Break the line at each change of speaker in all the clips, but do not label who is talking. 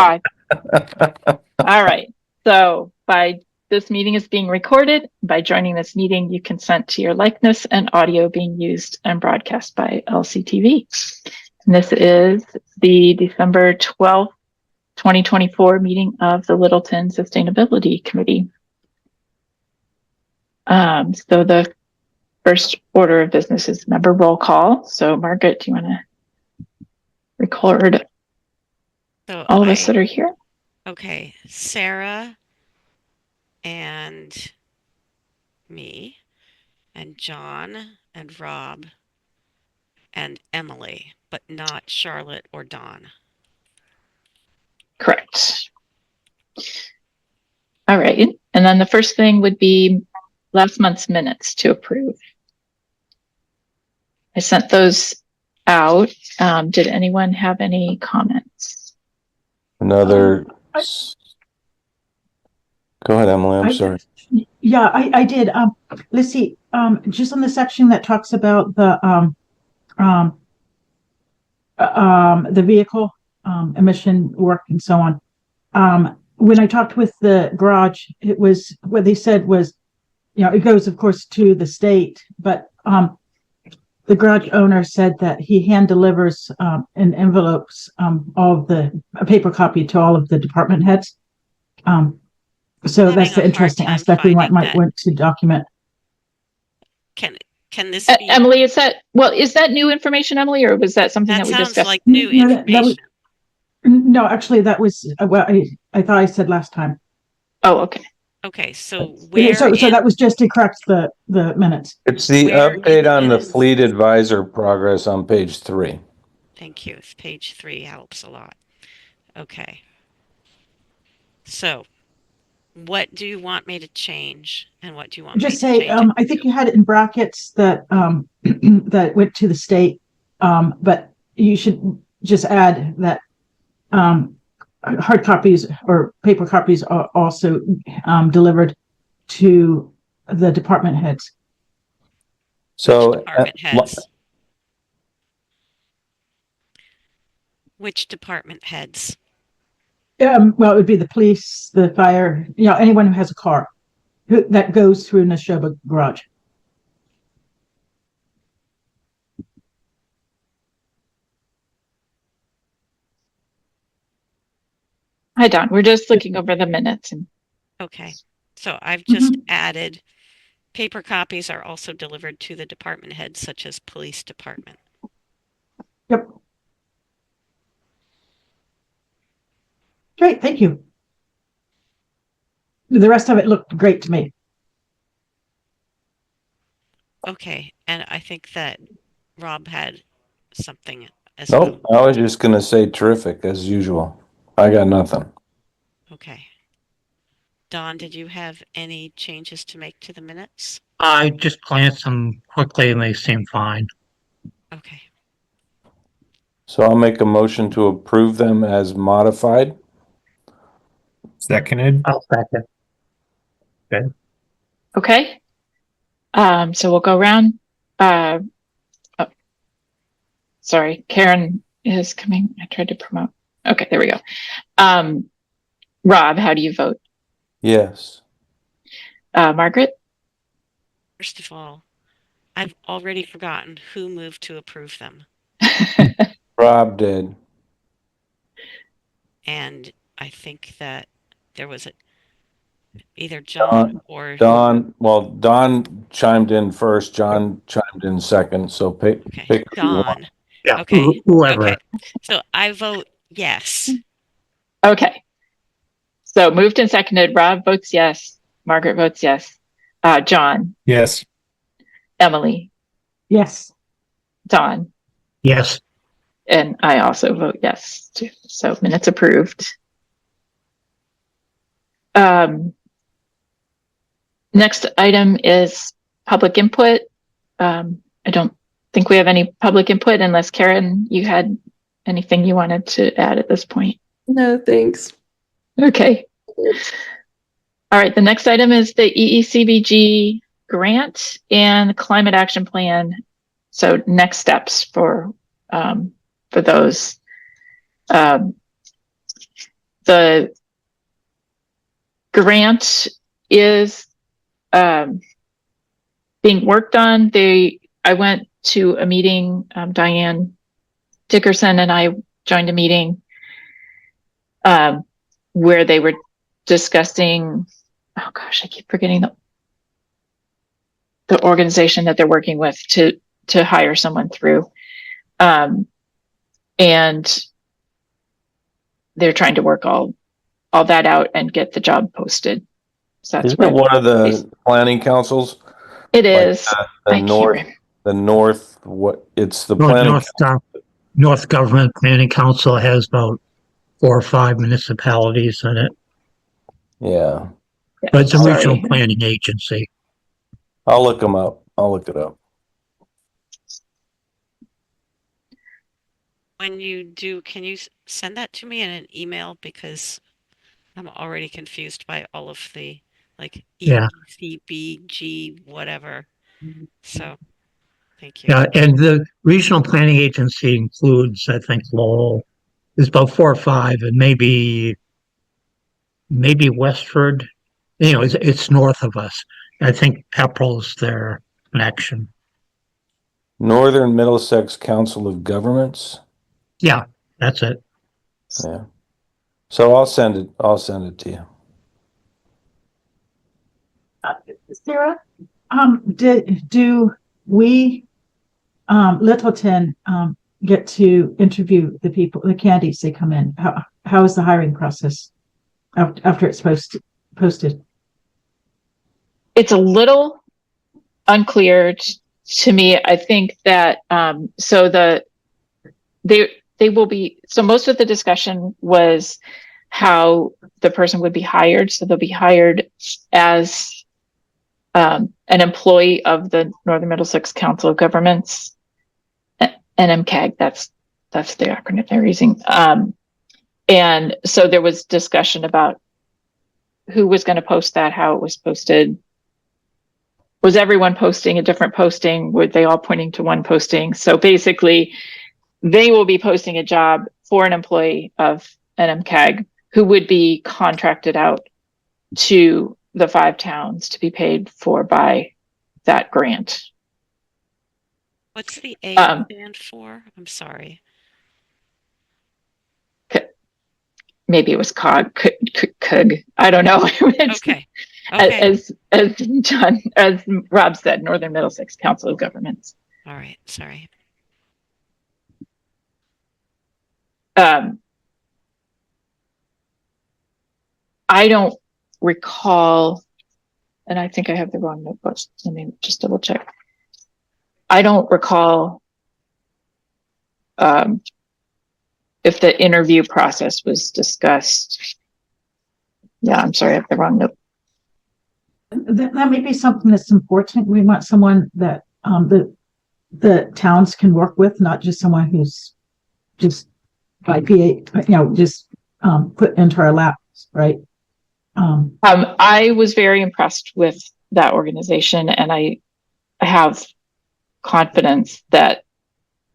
5. All right. So this meeting is being recorded. By joining this meeting, you consent to your likeness and audio being used and broadcast by LCTV. And this is the December 12th, 2024 meeting of the Littleton Sustainability Committee. So the first order of business is member roll call. So Margaret, do you want to record all of us that are here?
Okay, Sarah and me and John and Rob and Emily, but not Charlotte or Dawn.
Correct. All right. And then the first thing would be last month's minutes to approve. I sent those out. Did anyone have any comments?
Go ahead, Emily. I'm sorry.
Yeah, I did. Let's see. Just on the section that talks about the vehicle emission work and so on. When I talked with the garage, it was what they said was, it goes, of course, to the state, but the garage owner said that he hand delivers in envelopes a paper copy to all of the department heads. So that's the interesting aspect we might want to document.
Can this be
Emily? Is that new information, Emily, or was that something that we discussed?
That sounds like new information.
No, actually, that was what I thought I said last time.
Oh, okay.
Okay, so where?
So that was just to correct the minutes.
It's the update on the fleet advisor progress on page 3.
Thank you. Page 3 helps a lot. Okay. So, what do you want me to change, and what do you want
just
me to change?
I think you had it in brackets that that went to the state, but you should just add that hard copies or paper copies are also delivered to the department heads.
So,
which department heads?
Well, it would be the police, the fire, anyone who has a car that goes through Neshoba Garage.
Hi, Don. We're just looking over the minutes.
Okay. So I've just added paper copies are also delivered to the department heads, such as police department.
Yep. Great, thank you. The rest of it looked great to me.
Okay, and I think that Rob had something as well.
I was just going to say terrific, as usual. I got nothing.
Okay. Don, did you have any changes to make to the minutes?
I just glanced them quickly and they seem fine.
Okay.
So I'll make a motion to approve them as modified.
Seconded.
I'll second.
Okay. Okay. So we'll go around. Sorry, Karen is coming. I tried to promote. Okay, there we go. Rob, how do you vote?
Yes.
Margaret?
First of all, I've already forgotten who moved to approve them.
Rob did.
And I think that there was either John or
Don. Well, Don chimed in first. John chimed in second. So pick
Don.
Yeah.
Okay.
Whoever.
Okay. So I vote yes.
Okay. So moved and seconded. Rob votes yes. Margaret votes yes. John?
Yes.
Emily?
Yes.
Don?
Yes.
And I also vote yes too. So minutes approved. Next item is public input. I don't think we have any public input unless Karen, you had anything you wanted to add at this point.
No, thanks.
Okay. All right. The next item is the EECBG grant and climate action plan. So next steps for those. the grant is being worked on. I went to a meeting, Diane Dickerson and I joined a meeting where they were discussing, oh gosh, I keep forgetting the organization that they're working with to hire someone through. And they're trying to work all that out and get the job posted. So that's
Isn't it one of the planning councils?
it
Like,
is.
The
I can't
north,
remember.
the north, what, it's the planning.
North Government Planning Council has about 4 or 5 municipalities in it,
Yeah,
but it's a
Sorry.
regional planning agency.
I'll look them up. I'll look it up.
When you do, can you send that to me in an email? Because I'm already confused by all of the like
Yeah.
ECBG, whatever. So thank you.
Yeah, and the regional planning agency includes, I think, Lowell. There's about 4 or 5, and maybe Westford. You know, it's north of us. I think Pepperell's their connection.
Northern Middlesex Council of Governments.
Yeah, that's it.
Yeah. So I'll send it. I'll send it to you.
Sarah, do we, Littleton, get to interview the people, the candidates they come in? How is the hiring process after it's posted?
It's a little unclear to me. I think that so they will be, so most of the discussion was how the person would be hired. So they'll be hired as an employee of the Northern Middlesex Council of Governments, NMCAG. That's the acronym they're using. And so there was discussion about who was going to post that, how it was posted. Was everyone posting a different posting? Were they all pointing to one posting? So basically, they will be posting a job for an employee of NMCAG who would be contracted out to the 5 towns to be paid for by that grant.
What's the A stand for? I'm sorry.
Maybe it was COG. I don't know.
Okay. Okay.
As Rob said, Northern Middlesex Council of Governments.
All right. Sorry.
I don't recall, and I think I have the wrong notebooks. Let me just double check. I don't recall if the interview process was discussed. Yeah, I'm sorry, I have the wrong note.
That may be something that's important. We want someone that the towns can work with, not just someone who's just by PA, just put into our laps, right?
I was very impressed with that organization, and I have confidence that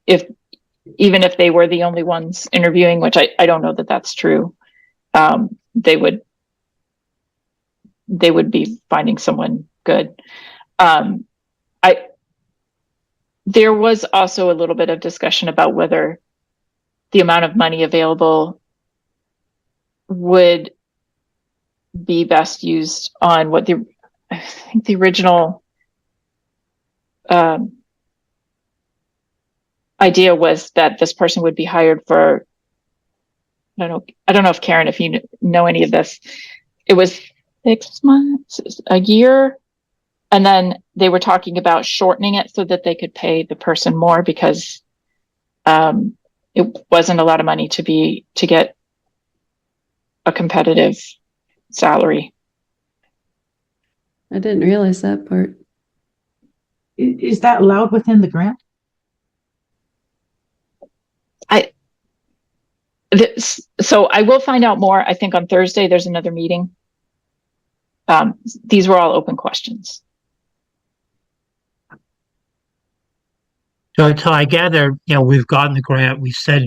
even if they were the only ones interviewing, which I don't know that that's true, they would be finding someone good. There was also a little bit of discussion about whether the amount of money available would be best used on what I think the original idea was that this person would be hired for, I don't know if Karen, if you know any of this, it was 6 months, a year. And then they were talking about shortening it so that they could pay the person more because it wasn't a lot of money to get a competitive salary.
I didn't realize that part.
Is that allowed within the grant?
So I will find out more. I think on Thursday there's another meeting. These were all open questions.
So I gather, we've gotten the grant. We said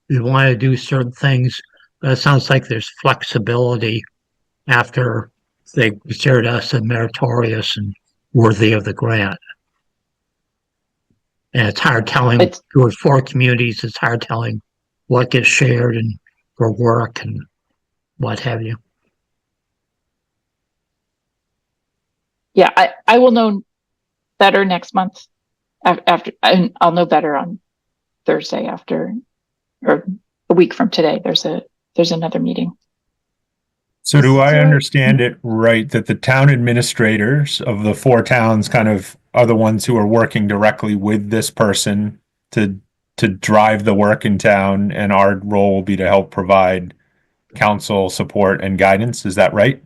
we want to do certain things. It sounds like there's flexibility after they considered us as meritorious and worthy of the grant. And it's hard telling,
It's,
with 4 communities, it's hard telling what gets shared and for work and what have you.
yeah, I will know better next month after, and I'll know better on Thursday after, or a week from today. There's another meeting.
So do I
Sarah?
understand it right that the town administrators of the 4 towns kind of are the ones who are working directly with this person to drive the work in town, and our role will be to help provide counsel, support, and guidance? Is that right?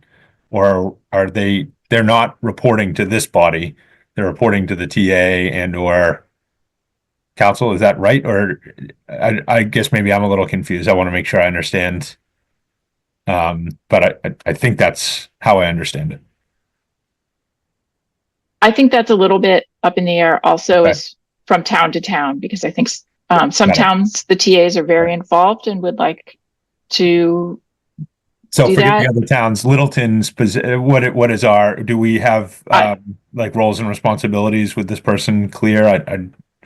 Or are they're not reporting to this body, they're reporting to the TA and or council? Is that right? Or I guess maybe I'm a little confused. I want to make sure I understand. But I think that's how I understand it.
I think that's a little bit up in the air also,
Okay.
is from town to town, because I think some
Got it.
towns, the TAs are very involved and would like to
So
do
forget the
that.
other towns. Littleton's what is our? Do we have like roles and responsibilities with this person clear?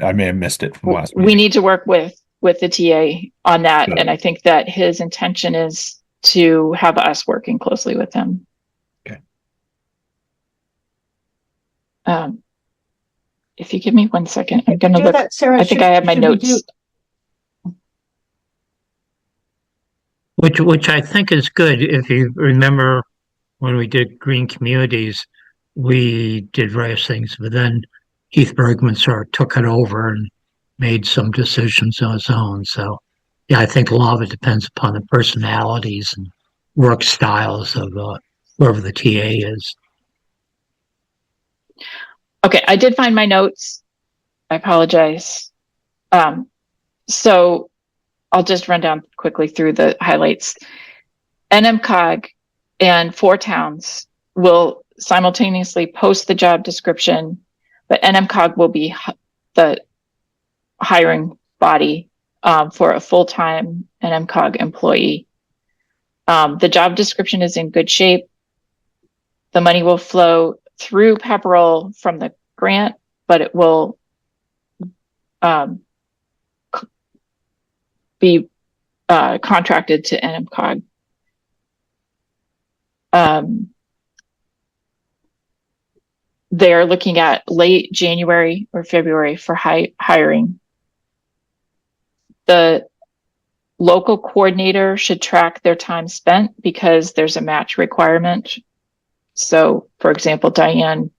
I may have missed it from last
We
meeting.
need to work with the TA on that.
Got it.
And I think that his intention is to have us working closely with him.
Okay.
If you give me 1 second, I'm going to
Do
look.
that, Sarah.
I think I have my
Should we
notes.
Which I think is good. If you remember when we did green communities, we did various things, but then Keith Bergman sort of took it over and made some decisions on his own. So yeah, I think a lot of it depends upon the personalities and work styles of whoever the TA is.
Okay, I did find my notes. I apologize. So I'll just run down quickly through the highlights. NMCOG and 4 towns will simultaneously post the job description, but NMCOG will be the hiring body for a full-time NMCOG employee. The job description is in good shape. The money will flow through Pepperell from the grant, but it will be contracted to NMCOG. They're looking at late January or February for hiring. The local coordinator should track their time spent because there's a match requirement. So, for example, Diane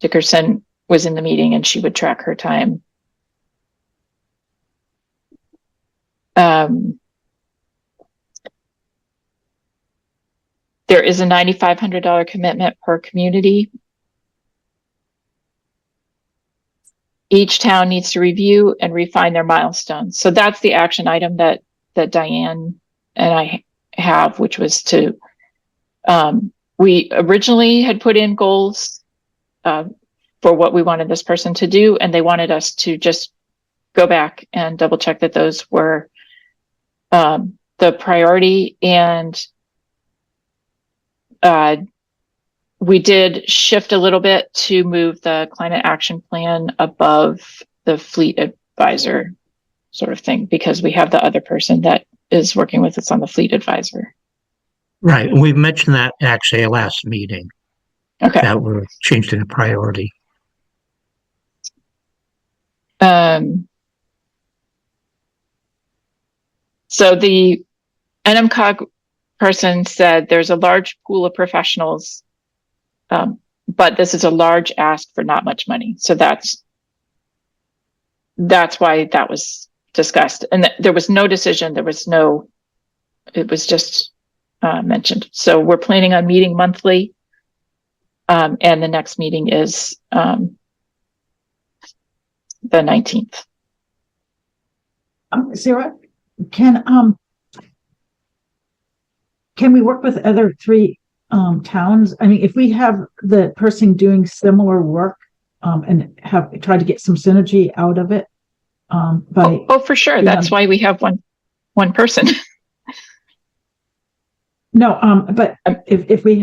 Dickerson was in the meeting and she would track her time. There is a $9,500 commitment per community. Each town needs to review and refine their milestones. So that's the action item that Diane and I have, which was to, we originally had put in goals for what we wanted this person to do, and they wanted us to just go back and double check that those were the priority. And we did shift a little bit to move the climate action plan above the fleet advisor sort of thing, because we have the other person that is working with us on the fleet advisor.
Right. We mentioned that actually at last meeting.
Okay.
That we're changing the priority.
So the NMCOG person said there's a large pool of professionals, but this is a large ask for not much money. So that's why that was discussed. And there was no decision. It was just mentioned. So we're planning on meeting monthly. And the next meeting is the 19th.
Sarah, can we work with other 3 towns? I mean, if we have the person doing similar work and try to get some synergy out of it,
for sure. That's why we have one person.
No, but if we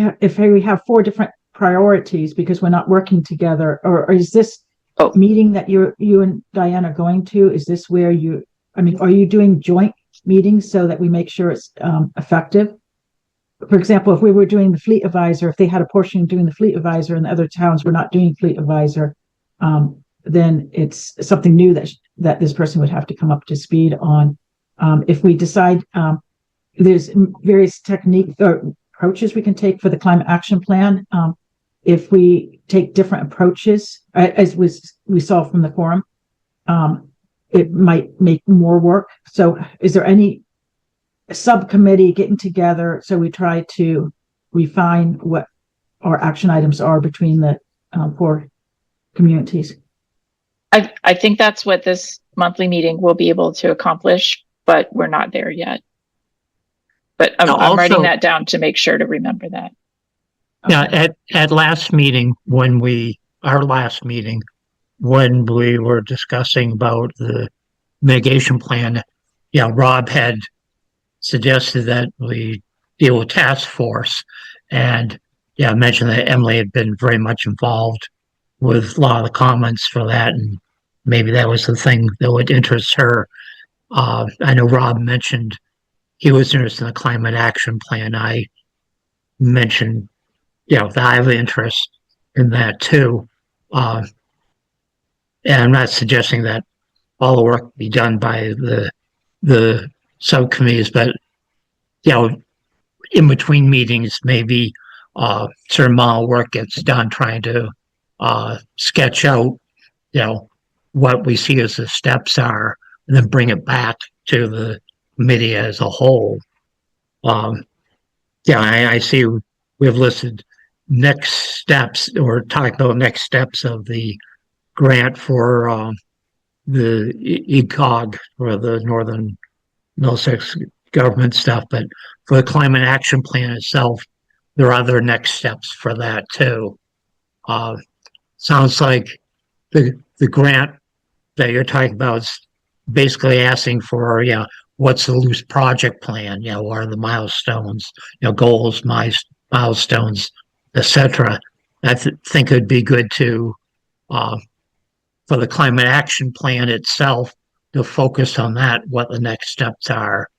have four different priorities because we're not working together, or is this
Oh.
meeting that you and Diane are going to, is this where are you doing joint meetings so that we make sure it's effective? For example, if we were doing the fleet advisor, if they had a portion doing the fleet advisor and the other towns were not doing fleet advisor, then it's something new that this person would have to come up to speed on. If we decide there's various techniques or approaches we can take for the climate action plan. If we take different approaches, as we saw from the forum, it might make more work. So is there any subcommittee getting together so we try to refine what our action items are between the four communities?
I think that's what this monthly meeting will be able to accomplish, but we're not there yet. But I'm writing that down to make sure to remember that.
Yeah, at last meeting, our last meeting, when we were discussing about the mitigation plan, Rob had suggested that we deal with task force, and mentioned that Emily had been very much involved with a lot of the comments for that, and maybe that was the thing that would interest her. I know Rob mentioned he was interested in the climate action plan. I mentioned, that I have interest in that too. And I'm not suggesting that all the work be done by the subcommittees, but in between meetings, maybe certain amount of work gets done trying to sketch out, what we see as the steps are, and then bring it back to the committee as a whole. I see we've listed next steps, or talk about next steps of the grant for the ECOG, for the Northern Middlesex government stuff, but for the climate action plan itself, there are other next steps for that too. Sounds like the grant that you're talking about is basically asking for, what's the loose project plan? What are the milestones, goals, milestones, etc. I think it'd be good to, for the climate action plan itself, to focus on that, what the next steps are.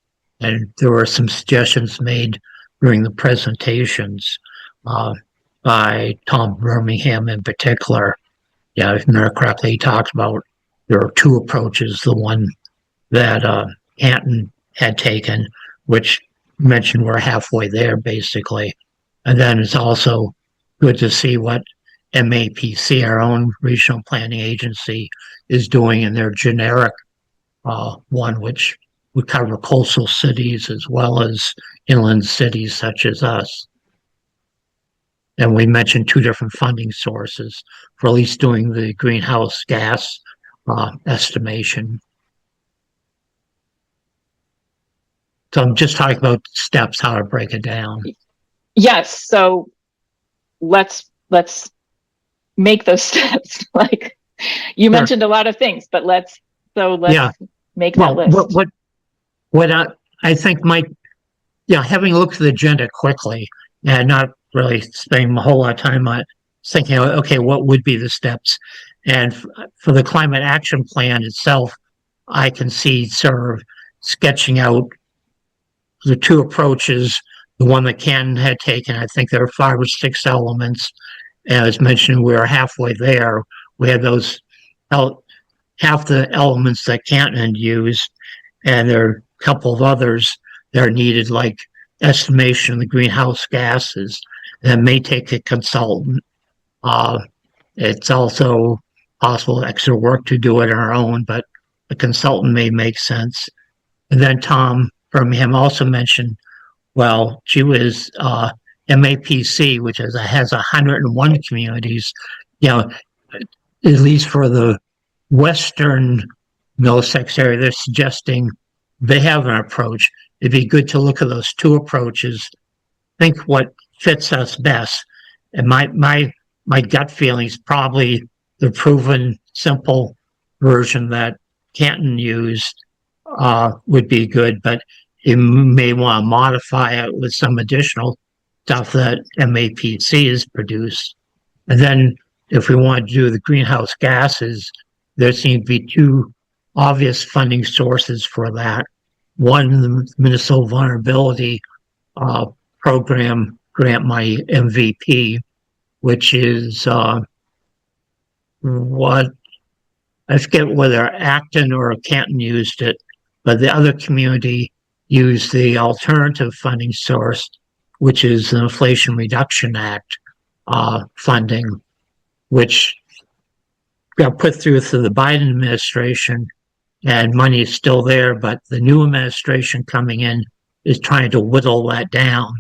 And there were some suggestions made during the presentations by Tom Birmingham in particular. If I remember correctly, he talked about there are two approaches. The one that Canton had taken, which mentioned we're halfway there basically. And then it's also good to see what MAPC, our own regional planning agency, is doing in their generic one, which would cover coastal cities as well as inland cities such as us. And we mentioned two different funding sources for at least doing the greenhouse gas estimation. So I'm just talking about steps, how to break it down.
Yes. So let's make those steps. Like you mentioned a lot of things, but let's make that list.
What I think might, having looked at the agenda quickly and not really spending a whole lot of time on it, thinking, okay, what would be the steps? And for the climate action plan itself, I can see sort of sketching out the two approaches. The one that Canton had taken, I think there are 5 or 6 elements. And as mentioned, we are halfway there. We had those half the elements that Canton had used, and there are a couple of others that are needed, like estimation of the greenhouse gases. That may take a consultant. It's also possible extra work to do it on our own, but a consultant may make sense. And then Tom Birmingham also mentioned, well, she was MAPC, which has 101 communities, at least for the Western Middlesex area, they're suggesting they have an approach. It'd be good to look at those two approaches, think what fits us best. And my gut feeling is probably the proven simple version that Canton used would be good. But you may want to modify it with some additional stuff that MAPC has produced. And then if we want to do the greenhouse gases, there seem to be two obvious funding sources for that. One, the Minnesota Vulnerability Program grant money, MVP, which is what I forget whether Acton or Canton used it, but the other community used the alternative funding source, which is the Inflation Reduction Act funding, which got put through the Biden administration, and money is still there, but the new administration coming in is trying to whittle that down.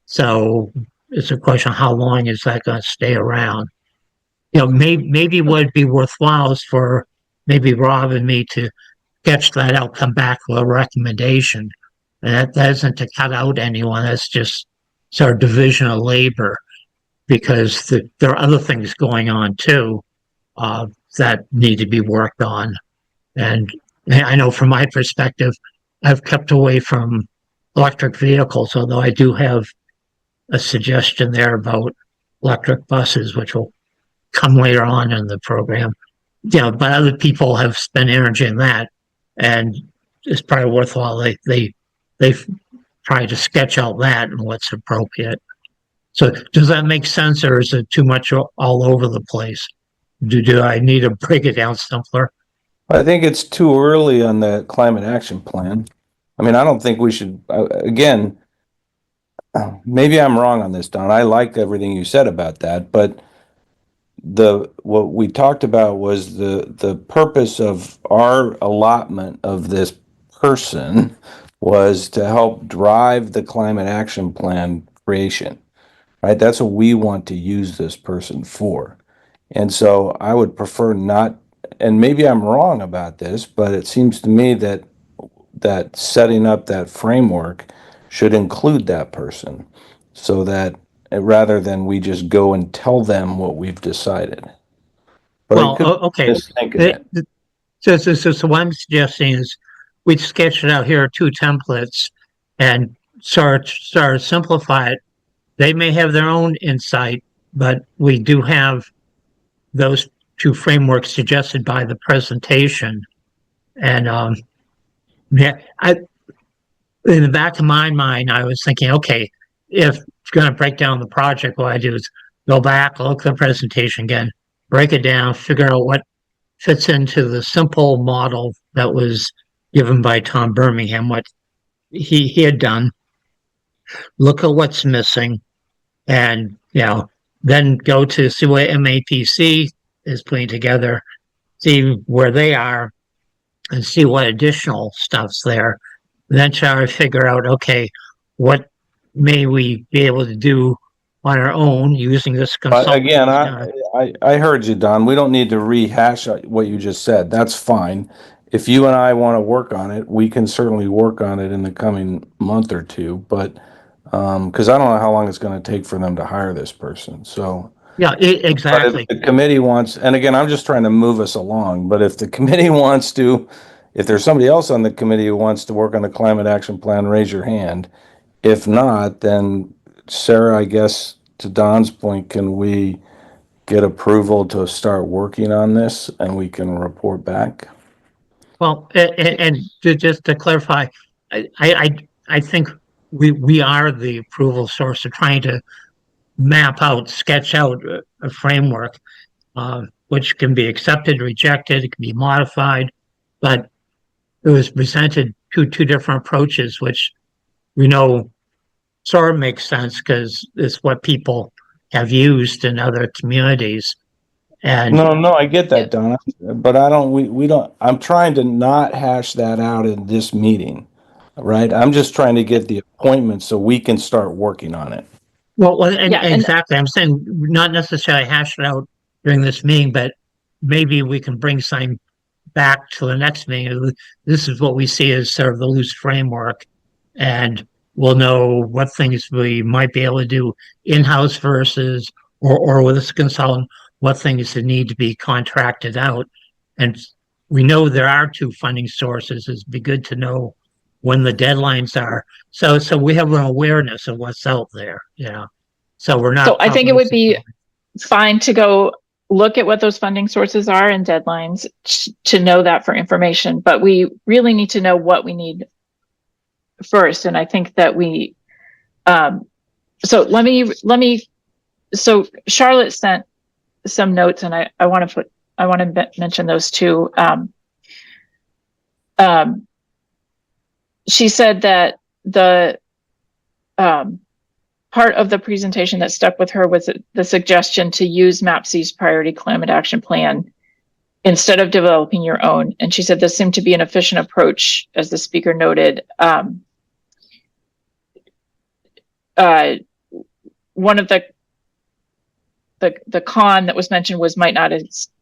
So it's a question of how long is that going to stay around? Maybe would be worthwhile is for maybe Rob and me to sketch that out, come back with a recommendation. And that isn't to cut out anyone, that's just sort of division of labor, because there are other things going on too that need to be worked on. And I know from my perspective, I've kept away from electric vehicles, although I do have a suggestion there about electric buses, which will come later on in the program. But other people have spent energy in that, and it's probably worthwhile. They've tried to sketch out that and what's appropriate. So does that make sense, or is it too much all over the place? Do I need to break it down simpler?
I think it's too early on the climate action plan. I mean, I don't think we should, again, maybe I'm wrong on this, Don. I like everything you said about that, but what we talked about was the purpose of our allotment of this person was to help drive the climate action plan creation, right? That's what we want to use this person for. And so I would prefer not, and maybe I'm wrong about this, but it seems to me that setting up that framework should include that person, so that rather than we just go and tell them what we've decided. But I could
Okay.
just think of it.
So what I'm suggesting is we sketch it out. Here are two templates, and start to simplify it. They may have their own insight, but we do have those two frameworks suggested by the presentation. And in the back of my mind, I was thinking, okay, if you're going to break down the project, what I do is go back, look at the presentation again, break it down, figure out what fits into the simple model that was given by Tom Birmingham, what he had done, look at what's missing, and then go to see what MAPC is putting together, see where they are, and see what additional stuff's there. Then try to figure out, okay, what may we be able to do on our own using this consultant?
Again, I heard you, Don. We don't need to rehash what you just said. That's fine. If you and I want to work on it, we can certainly work on it in the coming month or two. But because I don't know how long it's going to take for them to hire this person. So
exactly.
But if the committee wants, and again, I'm just trying to move us along. But if the committee wants to, if there's somebody else on the committee who wants to work on the climate action plan, raise your hand. If not, then Sarah, I guess to Don's point, can we get approval to start working on this and we can report back?
Well, and just to clarify, I think we are the approval source of trying to map out, sketch out a framework, which can be accepted, rejected, it can be modified, but it was presented two different approaches, which we know sort of makes sense because it's what people have used in other communities. And
No, I get that, Donna, but we don't, I'm trying to not hash that out in this meeting, right? I'm just trying to get the appointment so we can start working on it.
Exactly. I'm saying not necessarily hash it out during this meeting, but maybe we can bring some back to the next meeting. This is what we see as sort of the loose framework, and we'll know what things we might be able to do in-house versus or with a consultant, what things that need to be contracted out. And we know there are two funding sources. It'd be good to know when the deadlines are. So we have an awareness of what's out there, So we're not.
So I think it would be fine to go look at what those funding sources are and deadlines to know that for information, but we really need to know what we need first. And I think that so Charlotte sent some notes, and I want to mention those too. She said that the part of the presentation that stuck with her was the suggestion to use MAPC's priority climate action plan instead of developing your own. And she said this seemed to be an efficient approach, as the speaker noted. One of the con that was mentioned was might not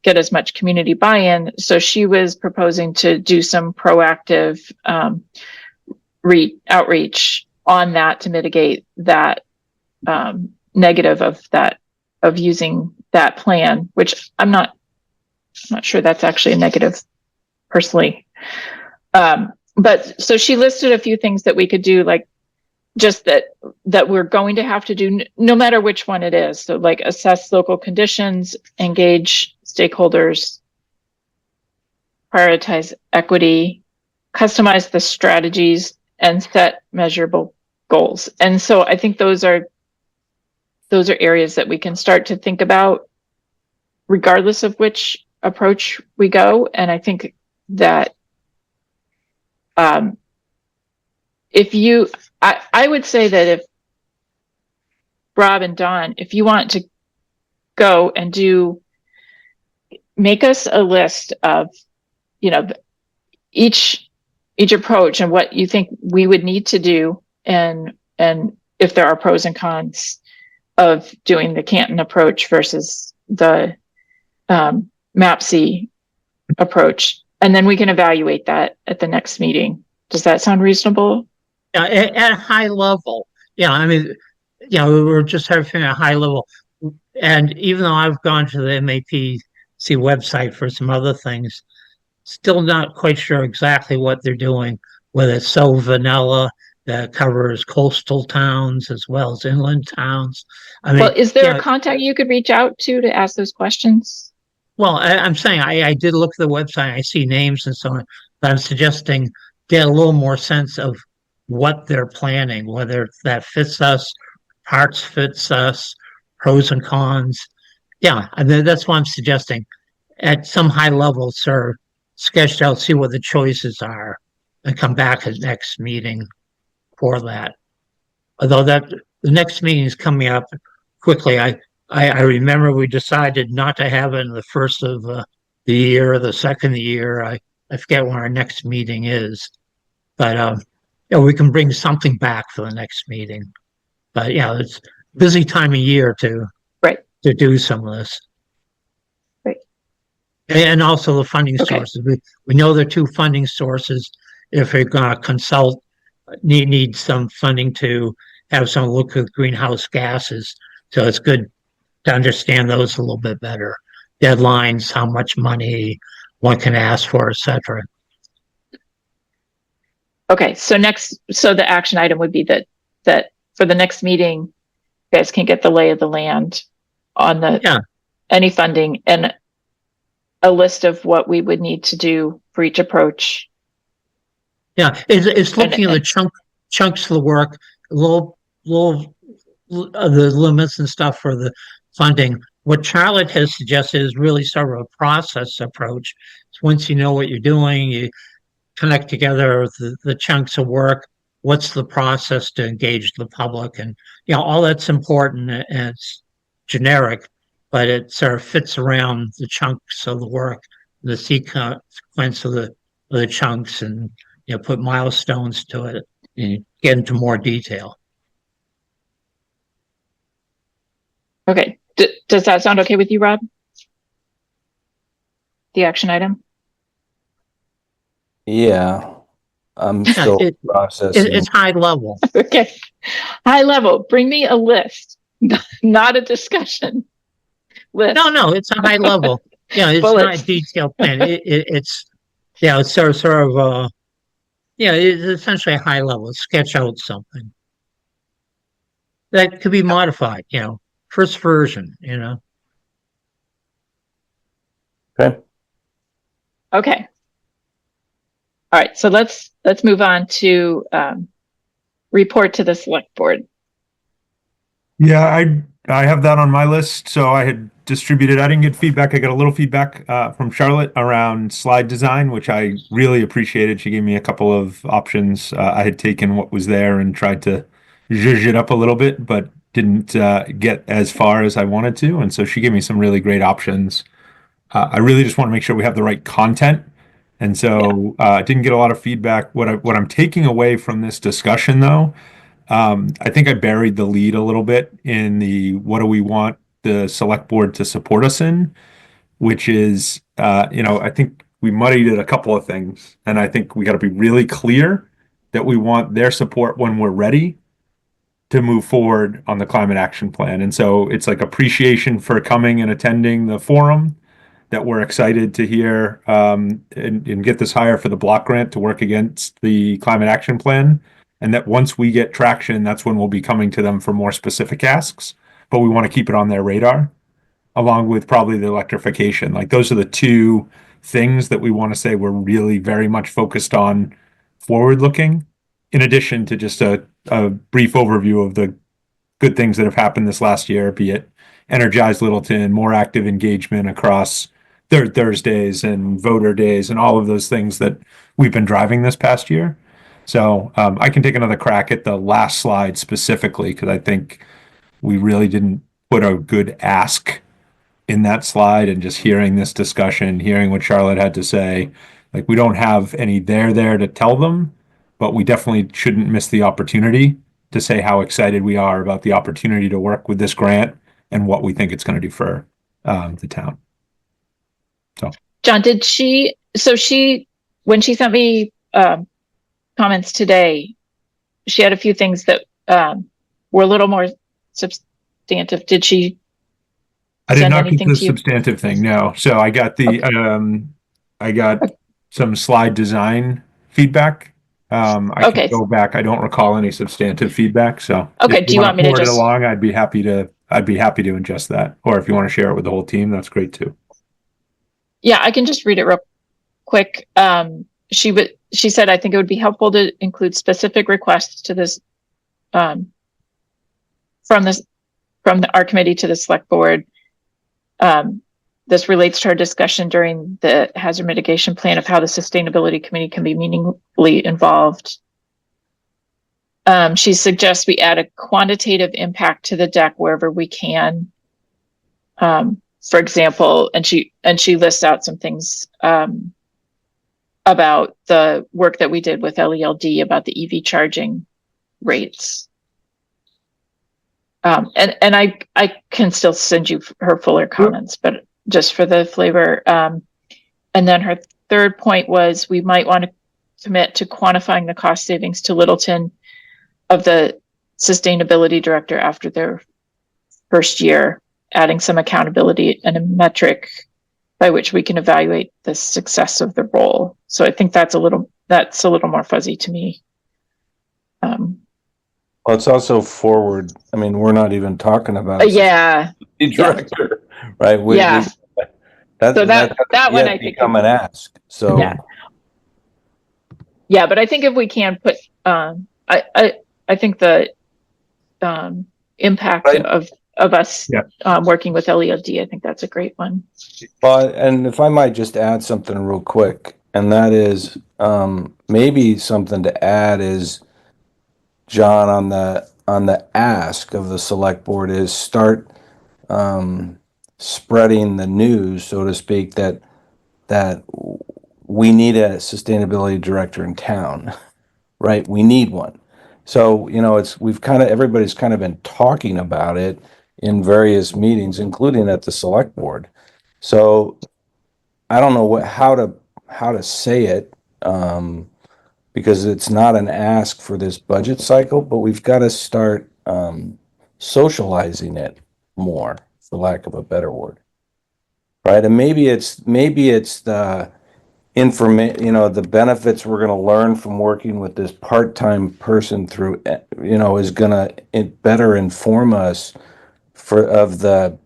get as much community buy-in. So she was proposing to do some proactive outreach on that to mitigate that negative of using that plan, which I'm not sure that's actually a negative personally. But so she listed a few things that we could do, like just that we're going to have to do no matter which one it is. So like assess local conditions, engage stakeholders, prioritize equity, customize the strategies, and set measurable goals. And so I think those are areas that we can start to think about regardless of which approach we go. And I think that I would say that if Rob and Don, if you want to go and make us a list of, each approach and what you think we would need to do, and if there are pros and cons of doing the Canton approach versus the MAPC approach, and then we can evaluate that at the next meeting. Does that sound reasonable?
Yeah, at a high level. Yeah, I mean, we were just having a high level. And even though I've gone to the MAPC website for some other things, still not quite sure exactly what they're doing, whether it's so vanilla that covers coastal towns as well as inland towns. I mean,
well, is there a contact you could reach out to ask those questions?
Well, I'm saying I did look at the website. I see names and so on, but I'm suggesting get a little more sense of what they're planning, whether that fits us, parts fits us, pros and cons. Yeah, I mean, that's what I'm suggesting. At some high level, sir, sketched out, see what the choices are, and come back at next meeting for that. Although the next meeting is coming up quickly, I remember we decided not to have it in the first of the year or the second of the year. I forget when our next meeting is, but we can bring something back for the next meeting. But it's a busy time of year to do some of this.
Right.
And also the funding sources. We know there are two funding sources. If we're going to consult, need some funding to have some look at greenhouse gases. So it's good to understand those a little bit better. Deadlines, how much money one can ask for, etc.
Okay, so the action item would be that for the next meeting, you guys can get the lay of the land on any funding and a list of what we would need to do for each approach.
Yeah, it's looking at the chunks of the work, little the limits and stuff for the funding. What Charlotte has suggested is really sort of a process approach. So once you know what you're doing, you connect together the chunks of work. What's the process to engage the public? And all that's important, and it's generic, but it sort of fits around the chunks of the work, the sequence of the chunks, and put milestones to it and get into more detail.
Okay. Does that sound okay with you, Rob? The action item?
Yeah. I'm still processing.
It's high level.
Okay. High level. Bring me a list, not a discussion list.
No, it's a high level. It's not a detailed plan. It's sort of Yeah, it's essentially a high level, sketch out something that could be modified, first version.
Okay.
Okay. All right. So let's move on to report to the select board.
Yeah, I have that on my list. So I had distributed. I didn't get feedback. I got a little feedback from Charlotte around slide design, which I really appreciated. She gave me a couple of options. I had taken what was there and tried to zhuzh it up a little bit, but didn't get as far as I wanted to. And so she gave me some really great options. I really just want to make sure we have the right content. And so I didn't get a lot of feedback. What I'm taking away from this discussion, though, I think I buried the lead a little bit in the what do we want the select board to support us in, which is, I think we muddied it a couple of things, and I think we got to be really clear that we want their support when we're ready to move forward on the climate action plan. And so it's like appreciation for coming and attending the forum, that we're excited to hear and get this hire for the block grant to work against the climate action plan. And that once we get traction, that's when we'll be coming to them for more specific asks. But we want to keep it on their radar, along with probably the electrification. Like those are the two things that we want to say we're really very much focused on forward looking, in addition to just a brief overview of the good things that have happened this last year, be it Energize Littleton, more active engagement across third Thursdays and voter days and all of those things that we've been driving this past year. So I can take another crack at the last slide specifically, because I think we really didn't put a good ask in that slide. And just hearing this discussion, hearing what Charlotte had to say, like we don't have any there to tell them, but we definitely shouldn't miss the opportunity to say how excited we are about the opportunity to work with this grant and what we think it's going to do for the town. So,
John, when she sent me comments today, she had a few things that were a little more substantive. Did she
I did
send
not get
anything
the
to you?
substantive thing, no. So I got I got some slide design feedback. I can
Okay.
go back. I don't recall any substantive feedback. So
Okay.
if
Do you want me to
forward it
just
along, I'd be happy to ingest that. Or if you want to share it with the whole team, that's great too.
Yeah, I can just read it real quick. She said, I think it would be helpful to include specific requests to this from our committee to the select board. This relates to our discussion during the hazard mitigation plan of how the sustainability committee can be meaningfully involved. She suggests we add a quantitative impact to the deck wherever we can. For example, and she lists out some things about the work that we did with LELD about the EV charging rates. And I can still send you her fuller comments, but just for the flavor. And then her third point was we might want to commit to quantifying the cost savings to Littleton of the sustainability director after their first year, adding some accountability and a metric by which we can evaluate the success of the role. So I think that's a little more fuzzy to me.
Well, it's also forward. I mean, we're not even talking about
Yeah.
the director, right?
Yeah. So that one I think
become an ask. So
yeah, but I think if we can put, I think the impact
Right.
of us working with LELD, I think that's a great one.
Well, and if I might just add something real quick, and that is maybe something to add is, John, on the ask of the select board is start spreading the news, so to speak, that we need a sustainability director in town, right? We need one. So, everybody's kind of been talking about it in various meetings, including at the select board. So I don't know how to say it, because it's not an ask for this budget cycle, but we've got to start socializing it more, for lack of a better word, right? And maybe it's the benefits we're going to learn from working with this part-time person through, is going to better inform us of the,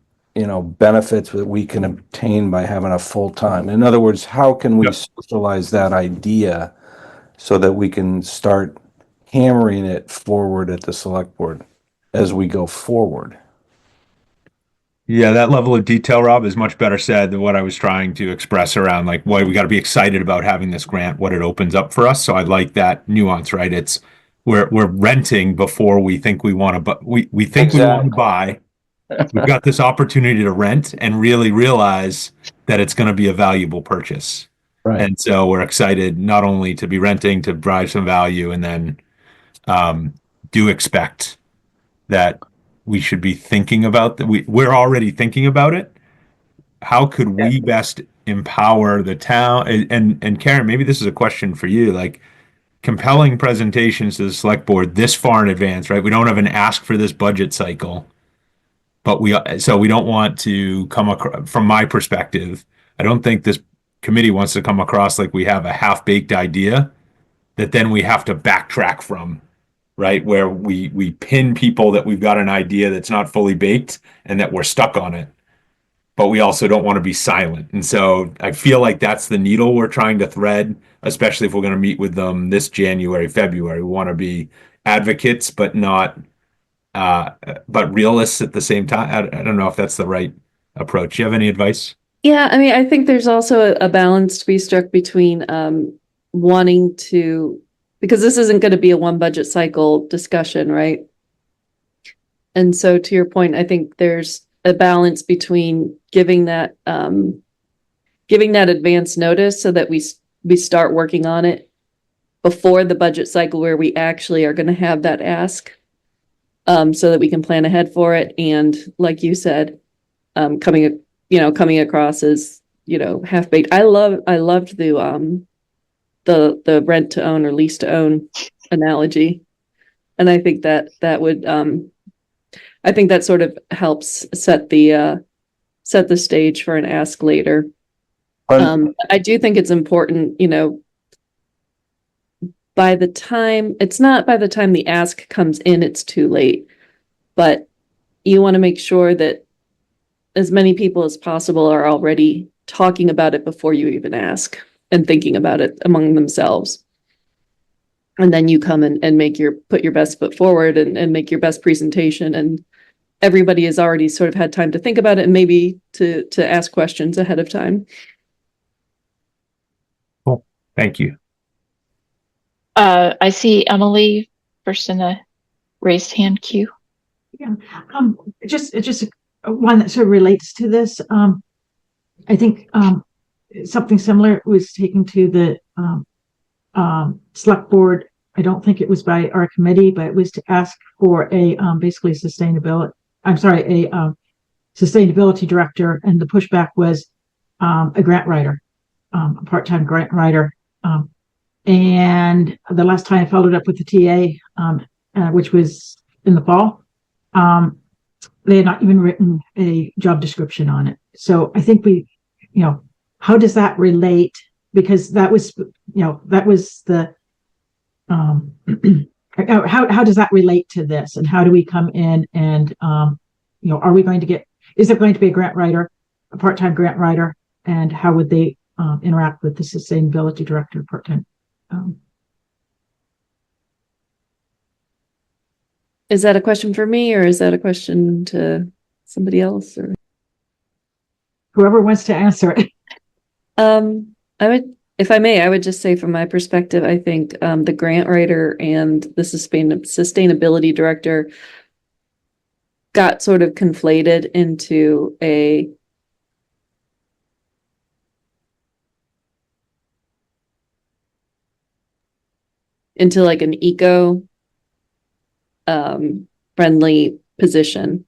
benefits that we can obtain by having a full-time. In other words, how can we
Yep.
socialize that idea so that we can start hammering it forward at the select board as we go forward?
Yeah, that level of detail, Rob, is much better said than what I was trying to express around like why we got to be excited about having this grant, what it opens up for us. So I like that nuance, right? It's we're renting before we think we want to, but we think we want to buy. We've got this opportunity to rent and really realize that it's going to be a valuable purchase.
Right.
And so we're excited not only to be renting to drive some value, and then do expect that we should be thinking about that. We're already thinking about it. How could we best empower the town? And Karen, maybe this is a question for you, like compelling presentations to the select board this far in advance, right? We don't have an ask for this budget cycle, but we don't want to come across, from my perspective, I don't think this committee wants to come across like we have a half-baked idea that then we have to backtrack from, right? Where we pin people that we've got an idea that's not fully baked and that we're stuck on it. But we also don't want to be silent. And so I feel like that's the needle we're trying to thread, especially if we're going to meet with them this January, February. We want to be advocates, but not, but realists at the same time. I don't know if that's the right approach. Do you have any advice?
Yeah, I mean, I think there's also a balance to be struck between wanting to, because this isn't going to be a one budget cycle discussion, right? And so to your point, I think there's a balance between giving that advance notice so that we start working on it before the budget cycle where we actually are going to have that ask, so that we can plan ahead for it. And like you said, coming across as, half baked. I loved the rent to own or lease to own analogy. And I think that would, I think that sort of helps set the stage for an ask later. I do think it's important, it's not by the time the ask comes in, it's too late, but you want to make sure that as many people as possible are already talking about it before you even ask and thinking about it among themselves. And then you come and put your best foot forward and make your best presentation, and everybody has already sort of had time to think about it and maybe to ask questions ahead of time.
Cool. Thank you.
I see Emily first in the raised hand queue.
Yeah. Just one that sort of relates to this. I think something similar was taken to the select board. I don't think it was by our committee, but it was to ask for a basically sustainability director, and the pushback was a grant writer, a part-time grant writer. And the last time I followed up with the TA, which was in the fall, they had not even written a job description on it. So I think how does that relate? Because that was the, how does that relate to this? And how do we come in and, are we going to is there going to be a grant writer, a part-time grant writer, and how would they interact with the sustainability director part-time?
Is that a question for me, or is that a question to somebody else, or
whoever wants to answer it?
I would, if I may, I would just say from my perspective, I think the grant writer and the sustainability director got sort of conflated into like an eco friendly position.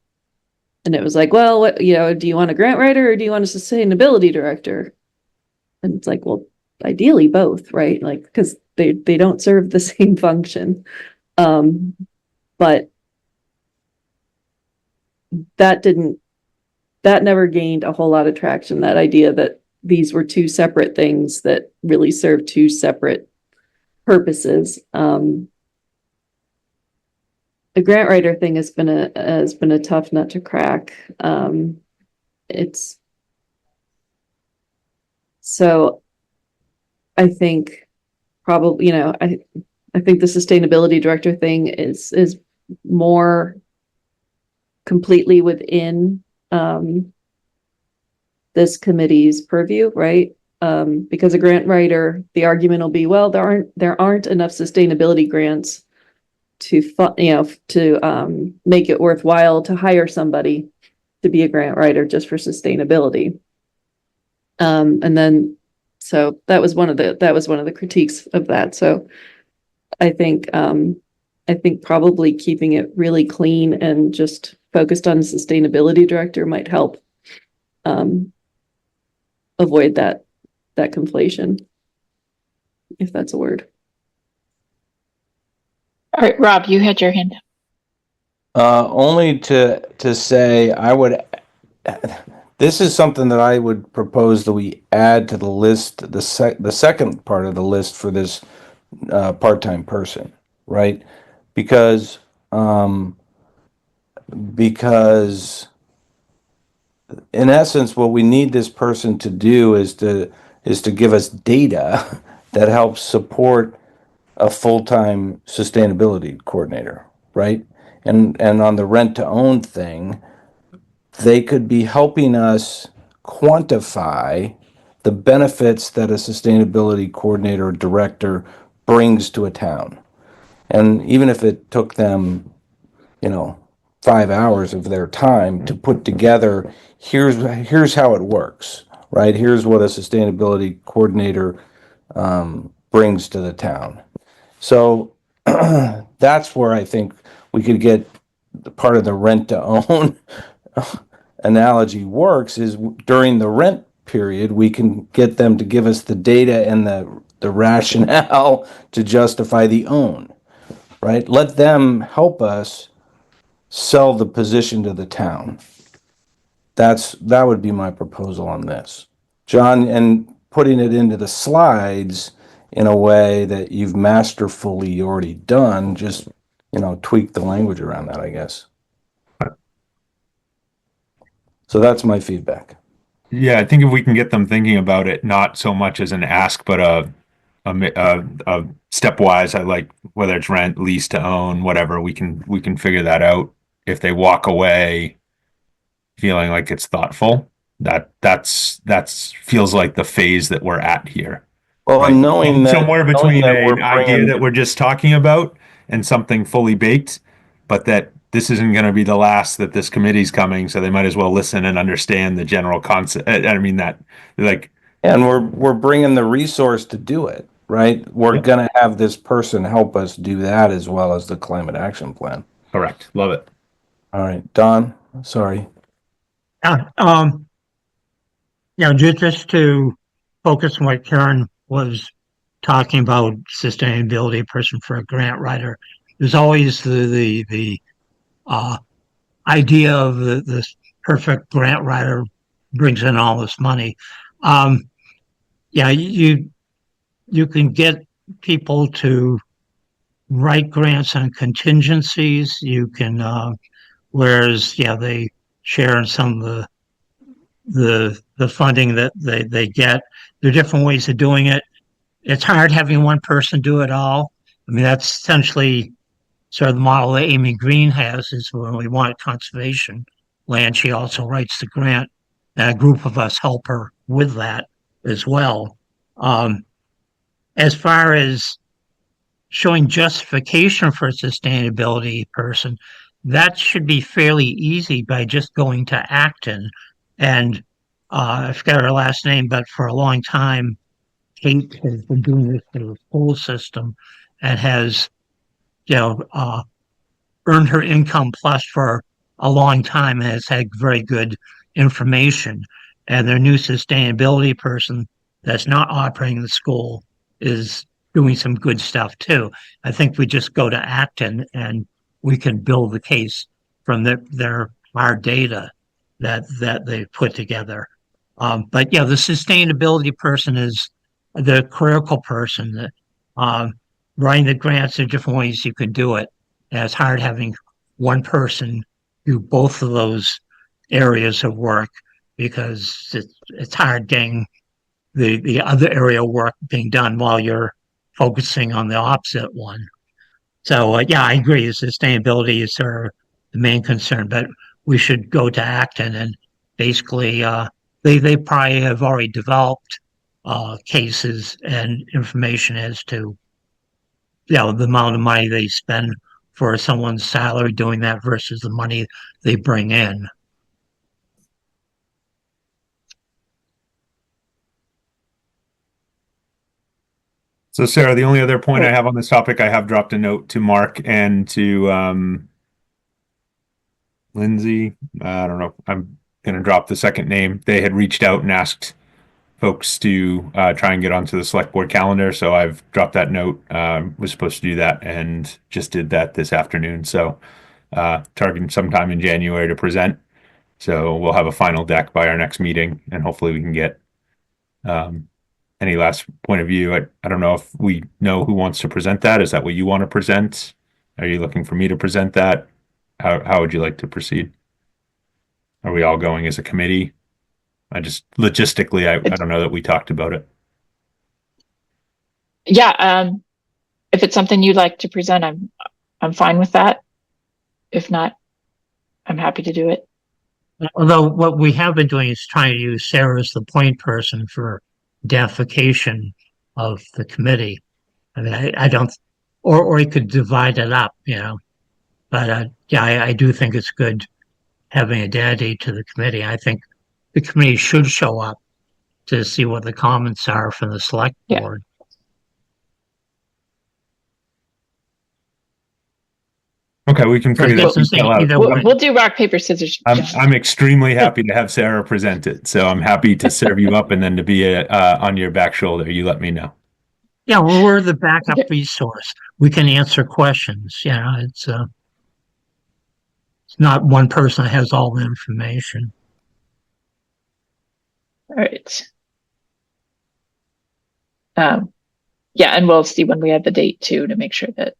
And it was like, well, what, do you want a grant writer or do you want a sustainability director? And it's like, well, ideally both, right? Like, because they don't serve the same function. But that never gained a whole lot of traction, that idea that these were two separate things that really serve two separate purposes. The grant writer thing has been a tough nut to crack. It's so I think probably, I think the sustainability director thing is more completely within this committee's purview, right? Because a grant writer, the argument will be, well, there aren't enough sustainability grants to make it worthwhile to hire somebody to be a grant writer just for sustainability. And then so that was one of the critiques of that. So I think probably keeping it really clean and just focused on sustainability director might help avoid that conflation, if that's a word.
All right, Rob, you had your hand up.
Only to say I would. This is something that I would propose that we add to the list, the second part of the list for this part-time person, right? Because in essence, what we need this person to do is to give us data that helps support a full-time sustainability coordinator, right? And on the rent to own thing, they could be helping us quantify the benefits that a sustainability coordinator or director brings to a town. And even if it took them, 5 hours of their time to put together, here's how it works, right? Here's what a sustainability coordinator brings to the town. So that's where I think we could get part of the rent to own analogy works is during the rent period, we can get them to give us the data and the rationale to justify the own, right? Let them help us sell the position to the town. That would be my proposal on this. John, and putting it into the slides in a way that you've masterfully already done, just, tweak the language around that, I guess. So that's my feedback.
Yeah, I think if we can get them thinking about it, not so much as an ask, but a stepwise, I like whether it's rent, lease to own, whatever, we can figure that out. If they walk away feeling like it's thoughtful, that's feels like the phase that we're at here.
Well,
Right?
and knowing that
Somewhere between
we're
an idea
bringing,
that we're just talking about and something fully baked, but that this isn't going to be the last that this committee's coming, so they might as well listen and understand the general concept. I mean that, like,
and we're bringing the resource to do it, right? We're
Yep.
gonna have this person help us do that as well as the climate action plan.
correct. Love it.
All right, Don, sorry.
Just to focus on what Karen was talking about, sustainability person for a grant writer. There's always the idea of this perfect grant writer brings in all this money. You can get people to write grants on contingencies. You can, whereas they share in some of the funding that they get. There are different ways of doing it. It's hard having one person do it all. I mean, that's essentially sort of the model that Amy Green has, is when we want conservation land, she also writes the grant, and a group of us help her with that as well. As far as showing justification for a sustainability person, that should be fairly easy by just going to Acton. And I forgot her last name, but for a long time, Kate has been doing this through the school system and has, earned her income plus for a long time and has had very good information. And their new sustainability person that's not operating the school is doing some good stuff too. I think we just go to Acton and we can build the case from our data that they put together. But yeah, the sustainability person is the critical person. That writing the grants, there are different ways you can do it. And it's hard having one person do both of those areas of work because it's hard getting the other area of work being done while you're focusing on the opposite one. So yeah, I agree. Sustainability is the main concern, but we should go to Acton and basically they probably have already developed cases and information as to the amount of money they spend for someone's salary doing that versus the money they bring in.
So Sarah, the only other point I have on this topic, I have dropped a note to Mark and to Lindsay. I don't know. I'm gonna drop the second name. They had reached out and asked folks to try and get onto the select board calendar. So I've dropped that note. Was supposed to do that and just did that this afternoon. So targeting sometime in January to present. So we'll have a final deck by our next meeting, and hopefully we can get any last point of view. I don't know if we know who wants to present that. Is that what you want to present? Are you looking for me to present that? How would you like to proceed? Are we all going as a committee? I just logistically, I don't know that we talked about it.
Yeah, if it's something you'd like to present, I'm fine with that. If not, I'm happy to do it.
Although what we have been doing is trying to use Sarah as the point person for identification of the committee. I mean, I don't, or you could divide it up, But yeah, I do think it's good having identity to the committee. I think the committee should show up to see what the comments are from the select board.
Okay, we can figure that out.
We'll do rock, paper, scissors.
I'm extremely happy to have Sarah present it. So I'm happy to serve you up and then to be on your back shoulder. You let me know.
Yeah, well, we're the backup resource. We can answer questions. It's not one person that has all the information.
All right. Yeah, and we'll see when we have the date too to make sure that.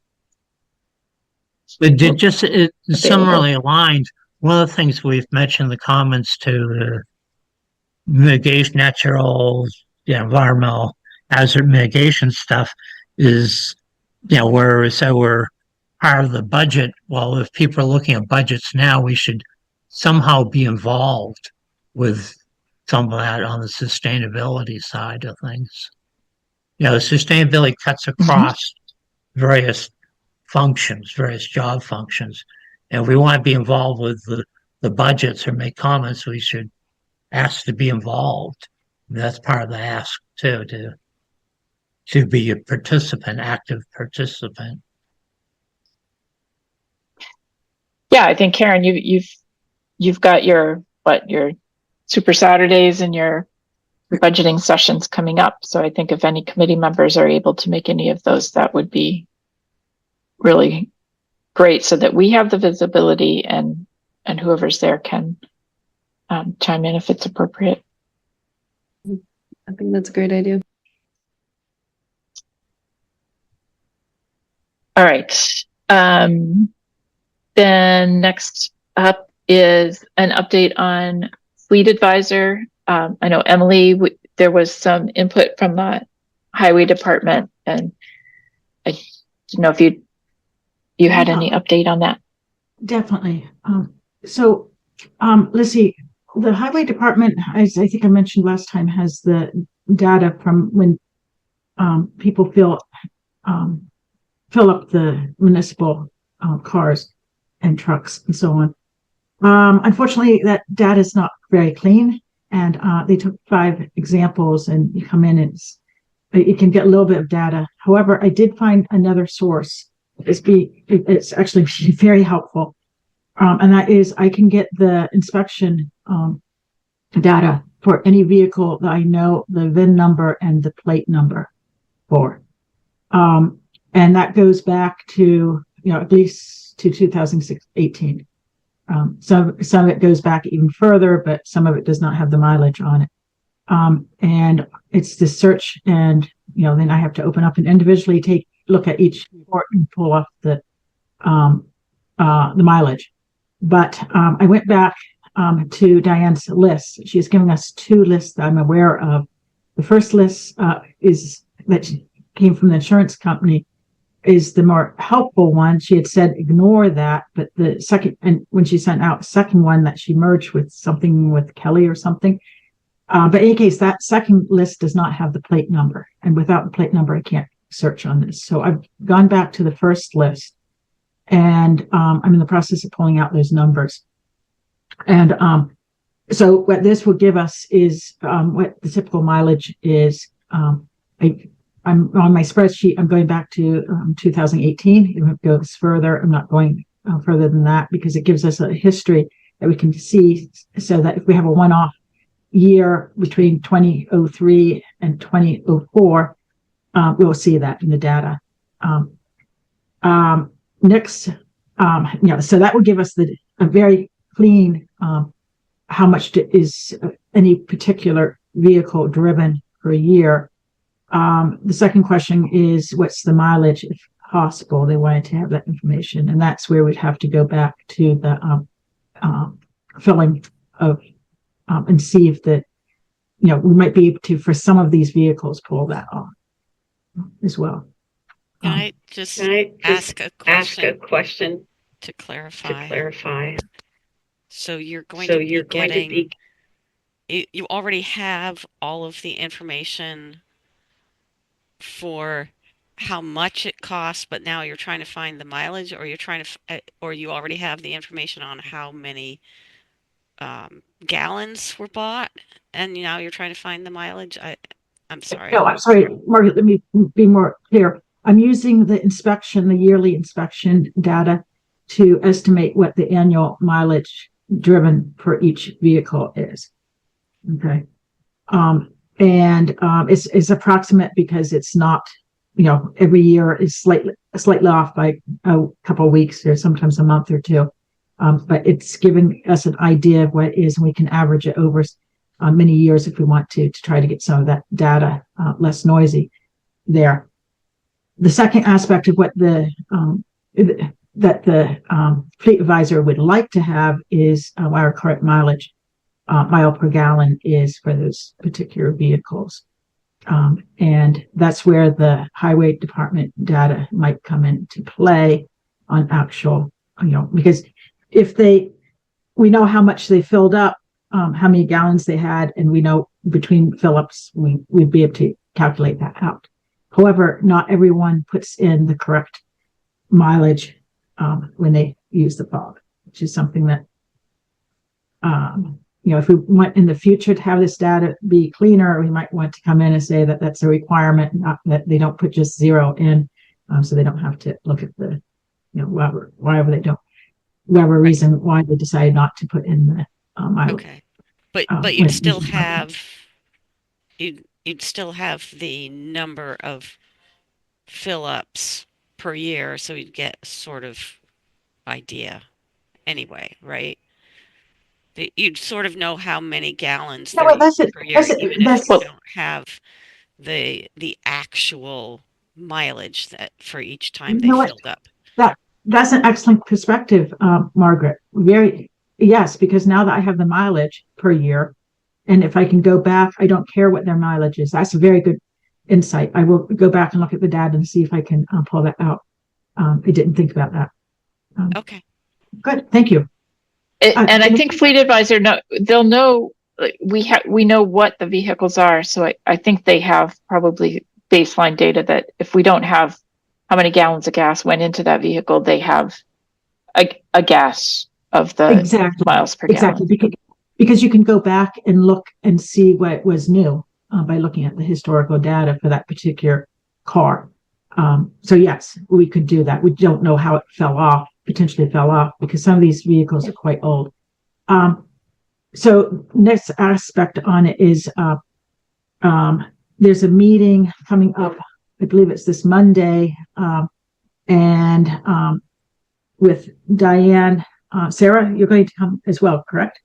It's similarly aligned. One of the things we've mentioned in the comments to the mitigation, natural, environmental hazard mitigation stuff is, where we say we're part of the budget. Well, if people are looking at budgets now, we should somehow be involved with some of that on the sustainability side of things. The sustainability cuts across various functions, various job functions. And if we want to be involved with the budgets or make comments, we should ask to be involved. And that's part of the ask too, to be a participant, active participant.
Yeah, I think Karen, you've got your Super Saturdays and your budgeting sessions coming up. So I think if any committee members are able to make any of those, that would be really great, so that we have the visibility and whoever's there can chime in if it's appropriate.
I think that's a great idea.
All right. Then next up is an update on Fleet Advisor. I know Emily, there was some input from the Highway Department, and I didn't know if you had any update on that.
Definitely. Let's see. The Highway Department, as I think I mentioned last time, has the data from when people fill up the municipal cars and trucks and so on. Unfortunately, that data is not very clean, and they took 5 examples, and you come in and you can get a little bit of data. However, I did find another source. It's actually very helpful, and that is I can get the inspection data for any vehicle that I know the VIN number and the plate number for, and that goes back to at least to 2018. Some of it goes back even further, but some of it does not have the mileage on it. And it's the search, and then I have to open up and individually look at each report and pull up the mileage. But I went back to Diane's list. She is giving us 2 lists that I'm aware of. The first list is that came from the insurance company, is the more helpful one. She had said ignore that, but the second, and when she sent out the second one that she merged with something with Kelly or something. But in any case, that second list does not have the plate number, and without the plate number, I can't search on this. So I've gone back to the first list, and I'm in the process of pulling out those numbers. And so what this will give us is what the typical mileage is. I'm on my spreadsheet. I'm going back to 2018. It goes further. I'm not going further than that because it gives us a history that we can see, so that if we have a one-off year between 2003 and 2004, we'll see that in the data. Next, so that will give us a very clean how much is any particular vehicle driven per year. The second question is, what's the mileage if possible? They wanted to have that information, and that's where we'd have to go back to the filling of and see if we might be able to, for some of these vehicles, pull that off as well.
Can I just ask a question to clarify? So you're going to be getting, you already have all of the information for how much it costs, but now you're trying to find the mileage, or or you already have the information on how many gallons were bought, and now you're trying to find the mileage. I'm sorry.
No, I'm sorry, Margaret. Let me be more clear. I'm using the yearly inspection data to estimate what the annual mileage driven for each vehicle is. Okay. And it's approximate because it's not, every year is slightly off by a couple of weeks or sometimes a month or two. But it's giving us an idea of what it is, and we can average it over many years if we want to try to get some of that data less noisy there. The second aspect of what the fleet advisor would like to have is our current mileage, mile per gallon, is for those particular vehicles. And that's where the highway department data might come into play on actual, because if we know how much they filled up, how many gallons they had, and we know between fill-ups, we'd be able to calculate that out. However, not everyone puts in the correct mileage when they use the fob, which is something that, if we want in the future to have this data be cleaner, we might want to come in and say that that's a requirement, not that they don't put just 0 in, so they don't have to look at the, whatever reason why they decide not to put in the mileage.
Okay, but you'd still have you'd still have the number of fill-ups per year, so you'd get a sort of idea anyway, right? You'd sort of know how many gallons per year, even if you don't have the actual mileage that for each time they filled up.
That's an excellent perspective, Margaret. Yes, because now that I have the mileage per year, and if I can go back, I don't care what their mileage is. That's a very good insight. I will go back and look at the data and see if I can pull that out. I didn't think about that.
Okay.
Good. Thank you.
And I think Fleet Advisor, they'll know, we know what the vehicles are. So I think they have probably baseline data that if we don't have how many gallons of gas went into that vehicle, they have a guess of the miles per gallon.
Exactly, because you can go back and look and see what was new by looking at the historical data for that particular car. So yes, we could do that. We don't know how it potentially fell off, because some of these vehicles are quite old. So next aspect on it is there's a meeting coming up. I believe it's this Monday, and with Diane. Sarah, you're going to come as well, correct?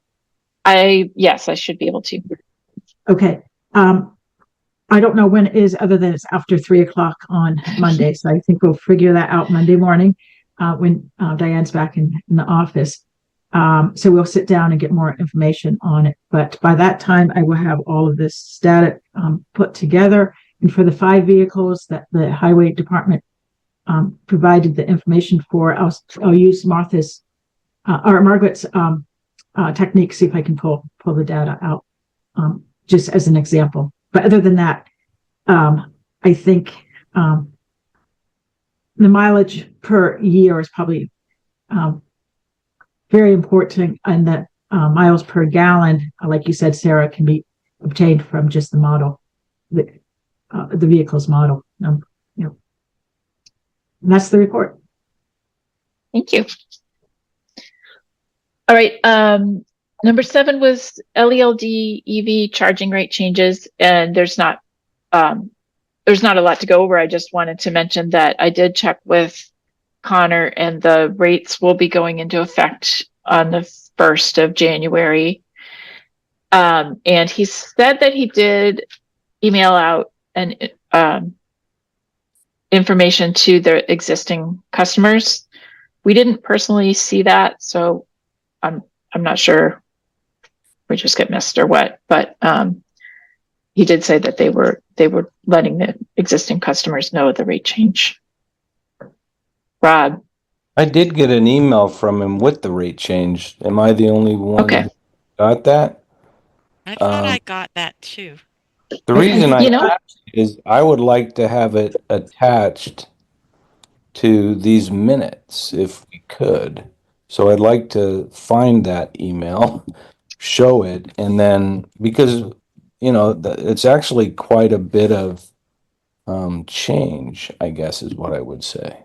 Yes, I should be able to.
Okay. I don't know when it is, other than it's after 3 o'clock on Monday. So I think we'll figure that out Monday morning when Diane's back in the office. So we'll sit down and get more information on it. But by that time, I will have all of this data put together. And for the 5 vehicles that the highway department provided the information for, I'll use Martha's or Margaret's technique, see if I can pull the data out just as an example. But other than that, I think the mileage per year is probably very important, and that miles per gallon, like you said, Sarah, can be obtained from just the model, the vehicle's model. And that's the report.
Thank you. All right. Number 7 was LELD EV charging rate changes, and there's not a lot to go over. I just wanted to mention that I did check with Connor, and the rates will be going into effect on the 1st of January. And he said that he did email out an information to the existing customers. We didn't personally see that, so I'm not sure if we just get missed or what, but he did say that they were letting the existing customers know the rate change. Rob.
I did get an email from him with the rate change. Am I the only one
Okay.
who got that?
I thought I got that too.
The reason I
You know,
asked is I would like to have it attached to these minutes if we could. So I'd like to find that email, show it, and then because it's actually quite a bit of change, I guess is what I would say.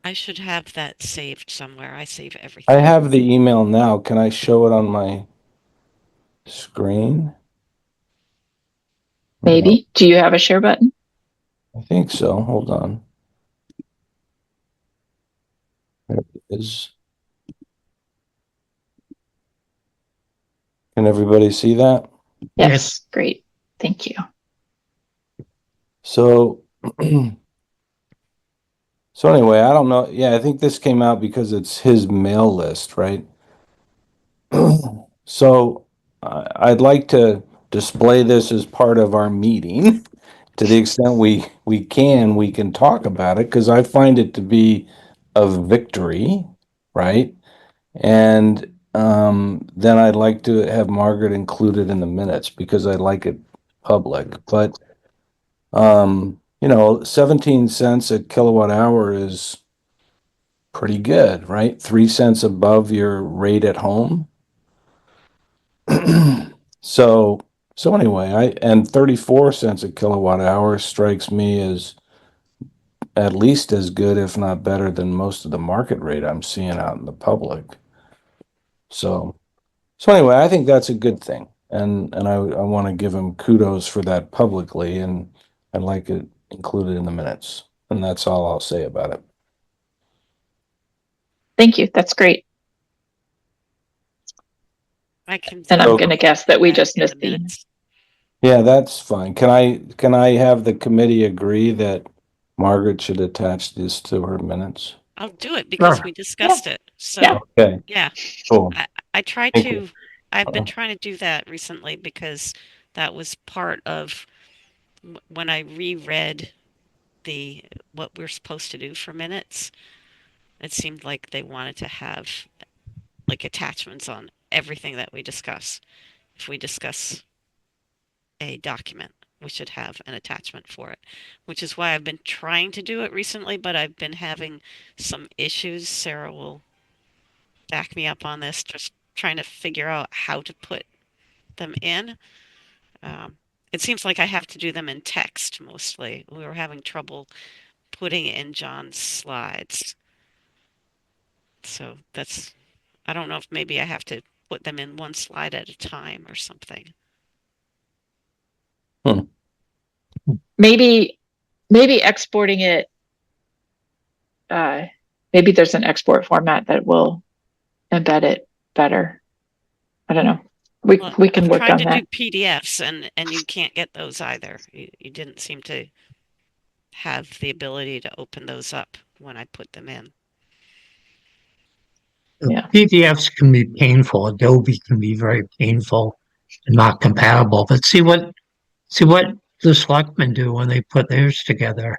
I should have that saved somewhere. I save
I
everything.
have the email now. Can I show it on my screen?
maybe. Do you have a share button?
I think so. Hold on. There it is. Can everybody see that?
Yes. Great. Thank you.
So, so anyway, I don't know. Yeah, I think this came out because it's his mail list, right? So I'd like to display this as part of our meeting. To the extent we can talk about it because I find it to be a victory, right? And then I'd like to have Margaret included in the minutes because I like it public. But 17 cents a kilowatt hour is pretty good, right? 3 cents above your rate at home. So anyway, and 34 cents a kilowatt hour strikes me as at least as good, if not better, than most of the market rate I'm seeing out in the public. So anyway, I think that's a good thing, and I want to give him kudos for that publicly, and I'd like it included in the minutes, and that's all I'll say about it.
Thank you. That's great.
I can.
And I'm going to guess that we just missed the
minutes.
Yeah, that's fine. Can I have the committee agree that Margaret should attach this to her minutes?
I'll do it because
Sure.
we discussed it. So
Yeah.
Okay,
yeah,
cool.
I try
Thank
to.
you.
I've been trying to do that recently because that was part of when I reread what we're supposed to do for minutes. It seemed like they wanted to have like attachments on everything that we discuss. If we discuss a document, we should have an attachment for it, which is why I've been trying to do it recently, but I've been having some issues. Sarah will back me up on this, just trying to figure out how to put them in. It seems like I have to do them in text mostly. We were having trouble putting in John's slides. So I don't know if maybe I have to put them in one slide at a time or something.
maybe exporting it. Maybe there's an export format that will embed it better. I don't know.
Well,
we can
I've
work
tried
on
to
that.
do PDFs and you can't get those either. You didn't seem to have the ability to open those up when I put them in.
Yeah.
PDFs can be painful. Adobe can be very painful and not compatible. But see what the selectmen do when they put theirs together.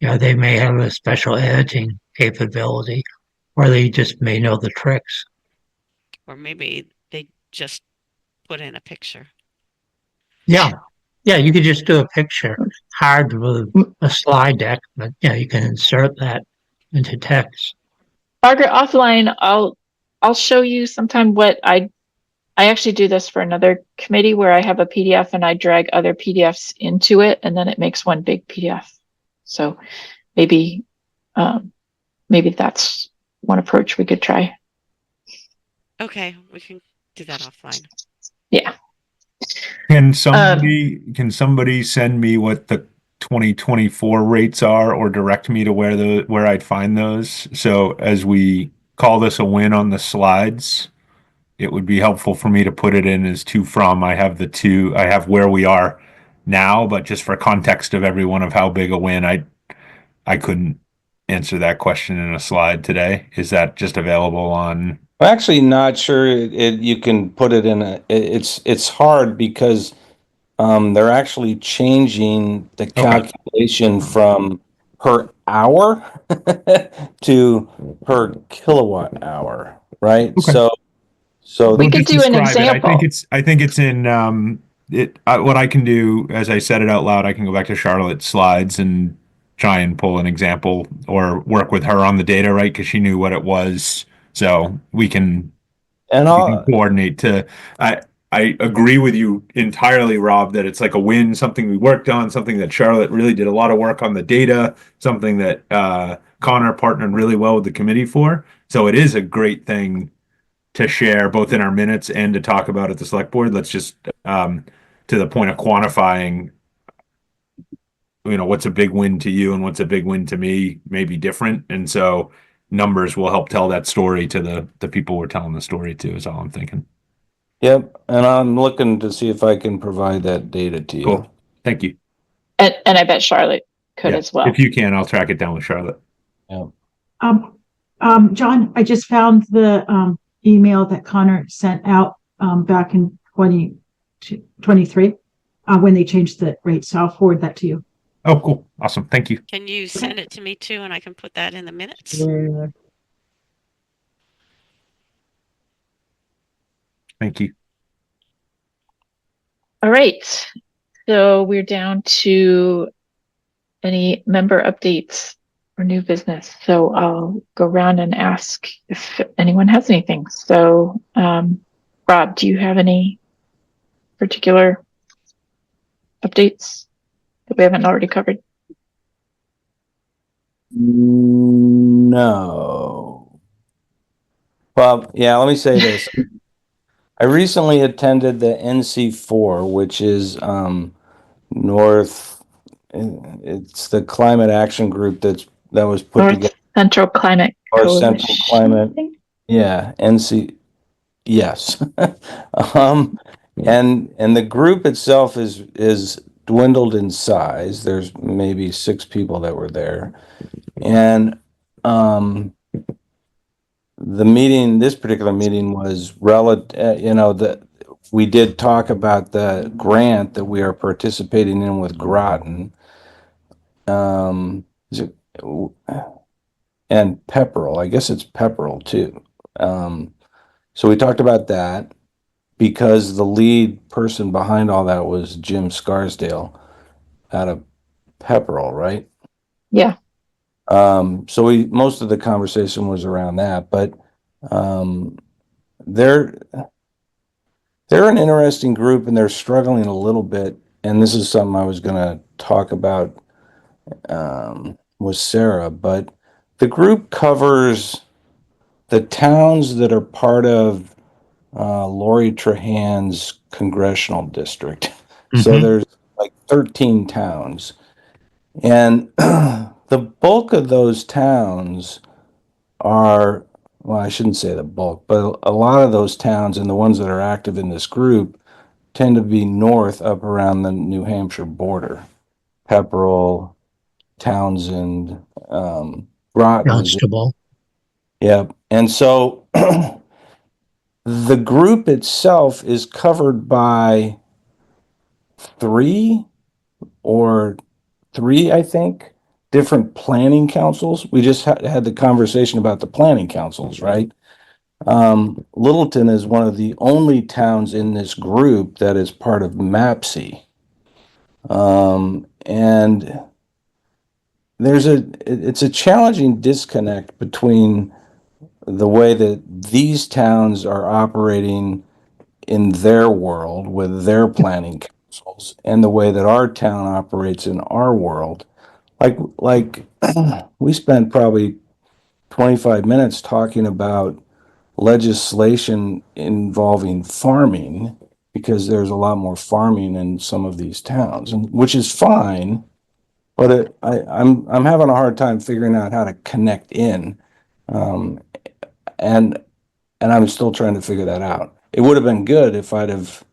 You know, they may have a special editing capability, or they just may know the tricks.
Or maybe they just put in a picture.
Yeah, yeah, you could just do a picture. Hard with a slide deck, but yeah, you can insert that into text.
Margaret, offline, I'll show you sometime what I actually do this for another committee where I have a PDF and I drag other PDFs into it and then it makes one big PDF. So maybe maybe that's one approach we could try.
Okay, we can do that offline.
Yeah.
Can somebody send me what the 2024 rates are, or direct me to where I'd find those? So as we call this a win on the slides, it would be helpful for me to put it in as to from. I have where we are now, but just for context of everyone of how big a win, I couldn't answer that question in a slide today. Is that just available on?
I'm actually not sure you can put it in it's hard because they're actually changing the calculation from per hour to per kilowatt hour, right?
Okay.
So
We could
Just
do an
describe it.
example.
I think it's in what I can do as I said it out loud, I can go back to Charlotte's slides and try and pull an example or work with her on the data, right? Because she knew what it was. So
and
we can
I'll
coordinate to I agree with you entirely, Rob, that it's like a win, something we worked on, something that Charlotte really did a lot of work on the data, something that Connor partnered really well with the committee for. So it is a great thing to share both in our minutes and to talk about at the select board. Let's just to the point of quantifying, what's a big win to you and what's a big win to me may be different. And so numbers will help tell that story to the people we're telling the story to, is all I'm thinking.
Yep, and I'm looking to see if I can provide that data to you.
Cool. Thank you.
And I bet Charlotte could
Yeah.
as well.
If you can, I'll track it down with Charlotte.
Yeah.
John, I just found the email that Connor sent out back in 2023 when they changed the rate. So I'll forward that to you.
Oh, cool. Awesome. Thank you.
Can you send it to me too, and I can put that in the minutes?
Thank you.
All right. So we're down to any member updates or new business. So I'll go around and ask if anyone has anything. So, Rob, do you have any particular updates that we haven't already covered?
No. Well, yeah, let me say this. I recently attended the NC4, which is North, it's the climate action group that was put
North
together.
Central Climate
North Central
Coalition.
Climate. Yeah, NC, yes. And the group itself is dwindled in size. There's maybe 6 people that were there. And this particular meeting was relative, we did talk about the grant that we are participating in with Groton. Is it, and Pepperell, I guess it's Pepperell too. So we talked about that because the lead person behind all that was Jim Scarsdale out of Pepperell, right?
Yeah.
So most of the conversation was around that, but they're an interesting group and they're struggling a little bit. And this is something I was going to talk about with Sarah, but the group covers the towns that are part of Lori Trahan's congressional district. So there's like 13 towns. And the bulk of those towns are well, I shouldn't say the bulk, but a lot of those towns and the ones that are active in this group tend to be north up around the New Hampshire border. Pepperell, Townsend, Groton is,
Constable.
yeah. And so the group itself is covered by three or three, I think, different planning councils. We just had the conversation about the planning councils, right? Littleton is one of the only towns in this group that is part of MAPC. And it's a challenging disconnect between the way that these towns are operating in their world with their planning councils and the way that our town operates in our world. Like we spent probably 25 minutes talking about legislation involving farming because there's a lot more farming in some of these towns, and which is fine, but I'm having a hard time figuring out how to connect in, um, and I'm still trying to figure that out. It would have been good if I'd have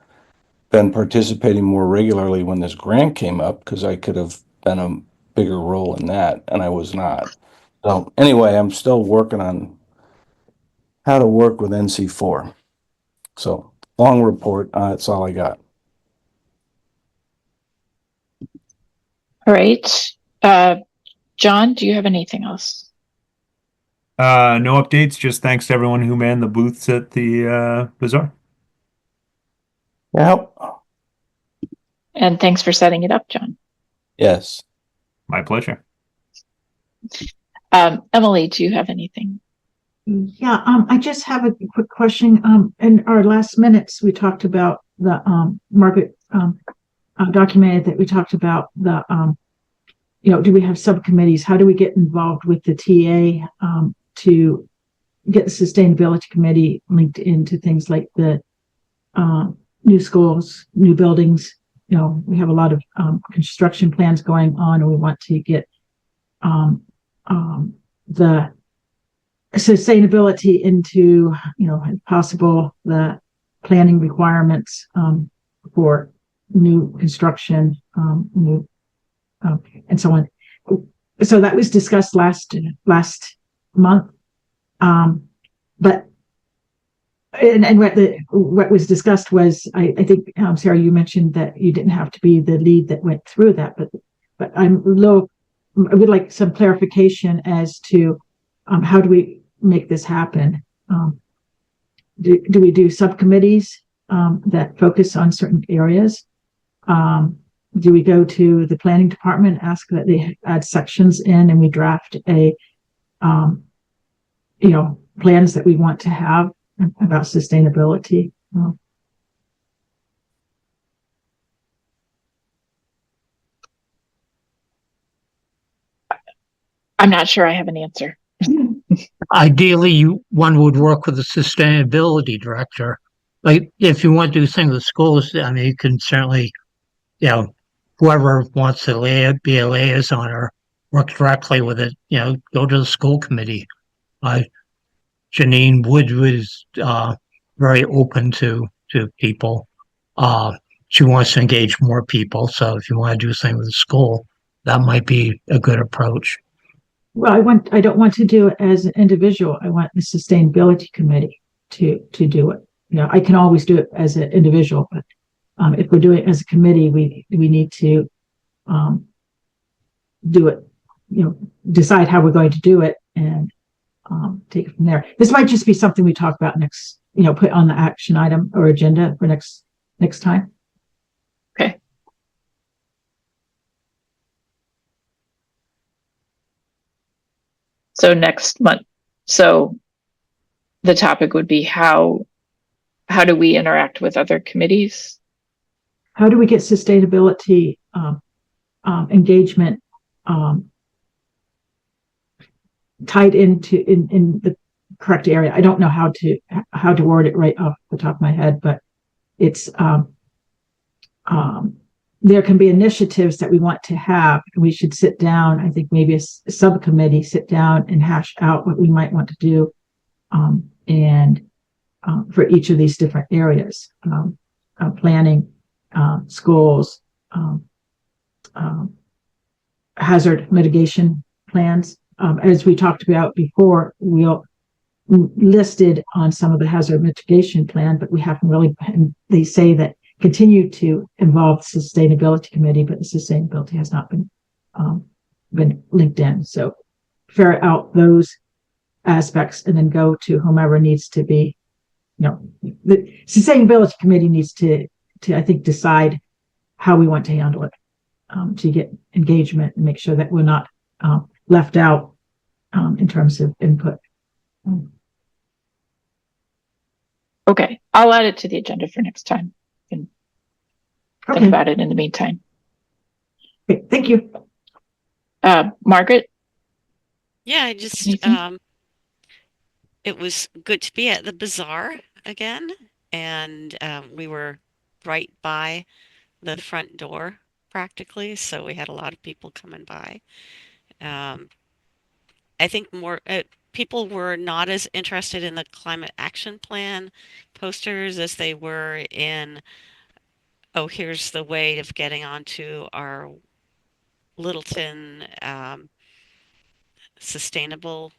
been participating more regularly when this grant came up because I could have been a bigger role in that, and I was not. So anyway, I'm still working on how to work with NC4. So long report. That's all I got.
All right. John, do you have anything else?
No updates. Just thanks to everyone who manned the booths at the bazaar.
Yep.
And thanks for setting it up, John.
Yes.
My pleasure.
Emily, do you have anything?
Yeah, I just have a quick question. In our last minutes, we talked about the Margaret documented that we talked about the do we have subcommittees? How do we get involved with the TA to get the sustainability committee linked into things like the new schools, new buildings? We have a lot of construction plans going on, and we want to get the sustainability into, if possible, the planning requirements for new construction, new and so on. So that was discussed last month, but and what was discussed was, I think, Sarah, you mentioned that you didn't have to be the lead that went through that, but I would like some clarification as to how do we make this happen? Do we do subcommittees that focus on certain areas? Do we go to the planning department, ask that they add sections in, and we draft a plans that we want to have about sustainability?
I'm not sure I have an answer.
Ideally, one would work with the sustainability director. Like if you want to do things with schools, I mean, you can certainly, whoever wants to be a liaison or work directly with it, go to the school committee. Janine Wood was very open to people. She wants to engage more people. So if you want to do something with the school, that might be a good approach.
Well, I don't want to do it as an individual. I want the sustainability committee to do it. I can always do it as an individual, but if we're doing it as a committee, we need to do it, decide how we're going to do it and take it from there. This might just be something we talk about next, put on the action item or agenda for next time.
Okay. So next month. So the topic would be how do we interact with other committees?
How do we get sustainability engagement tied into in the correct area? I don't know how to word it right off the top of my head, but it's there can be initiatives that we want to have. We should sit down. I think maybe a subcommittee sit down and hash out what we might want to do and for each of these different areas, planning, schools, hazard mitigation plans. As we talked about before, we'll listed on some of the hazard mitigation plan, but we haven't really, they say that continue to involve the sustainability committee, but the sustainability has not been linked in. So ferret out those aspects and then go to whomever needs to be, the sustainability committee needs to I think decide how we want to handle it, to get engagement and make sure that we're not left out in terms of input.
Okay, I'll add it to the agenda for next time and think about it in the meantime.
Okay, thank you.
Margaret?
Yeah, I just,
Anything?
it was good to be at the bazaar again, and we were right by the front door practically, so we had a lot of people coming by. I think more people were not as interested in the climate action plan posters as they were in, oh, here's the way of getting onto our Littleton sustainable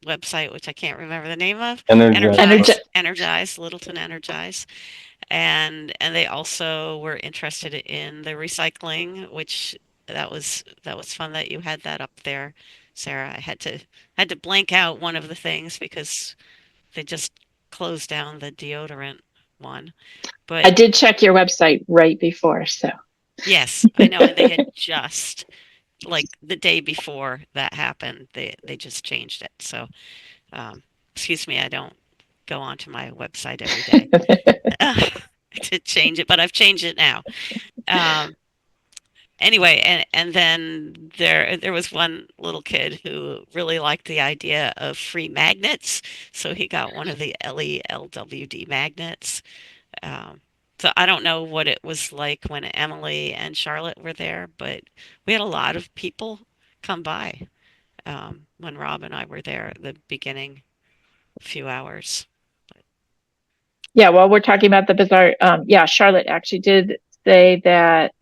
website, which I can't remember the name of. Energize, Littleton Energize. And they also were interested in the recycling, which that was fun that you had that up there, Sarah. I had to blank out one of the things because they just closed down the deodorant one. But
I did check your website right before, so.
yes, I know. And they had just, like the day before that happened, they just changed it. So, excuse me, I don't go onto my website every day to change it, but I've changed it now. Anyway, and then there was one little kid who really liked the idea of free magnets, so he got one of the LELWD magnets. So I don't know what it was like when Emily and Charlotte were there, but we had a lot of people come by when Rob and I were there at the beginning few hours.
Yeah, while we're talking about the bazaar, yeah, Charlotte actually did say that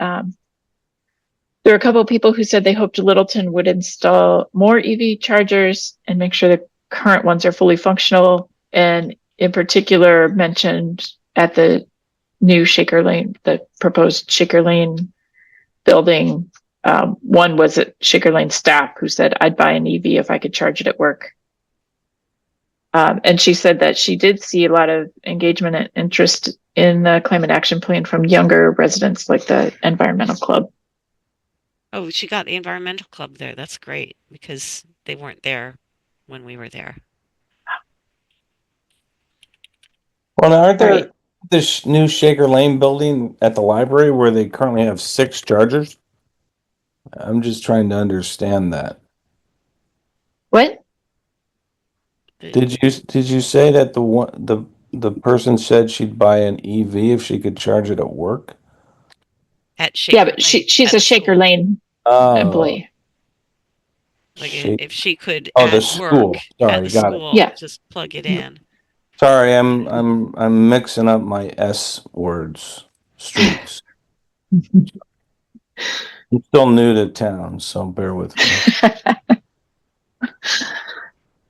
there were a couple of people who said they hoped Littleton would install more EV chargers and make sure the current ones are fully functional, and in particular mentioned at the new Shaker Lane, the proposed Shaker Lane building. One was at Shaker Lane staff who said, I'd buy an EV if I could charge it at work. And she said that she did see a lot of engagement and interest in the climate action plan from younger residents, like the environmental club.
Oh, she got the environmental club there. That's great because they weren't there when we were there.
Well, aren't there this new Shaker Lane building at the library where they currently have 6 chargers? I'm just trying to understand that.
What?
Did you say that the person said she'd buy an EV if she could charge it at work?
At Shaker
Yeah, but
Lane,
she's
at
a
the
Shaker
school.
Lane employee.
Like
Shaker.
if she could
Oh, the
at
school.
work
Sorry,
at the
got it.
school,
Yeah.
just plug it in.
Sorry, I'm mixing up my S words streaks. I'm still new to town, so bear with me.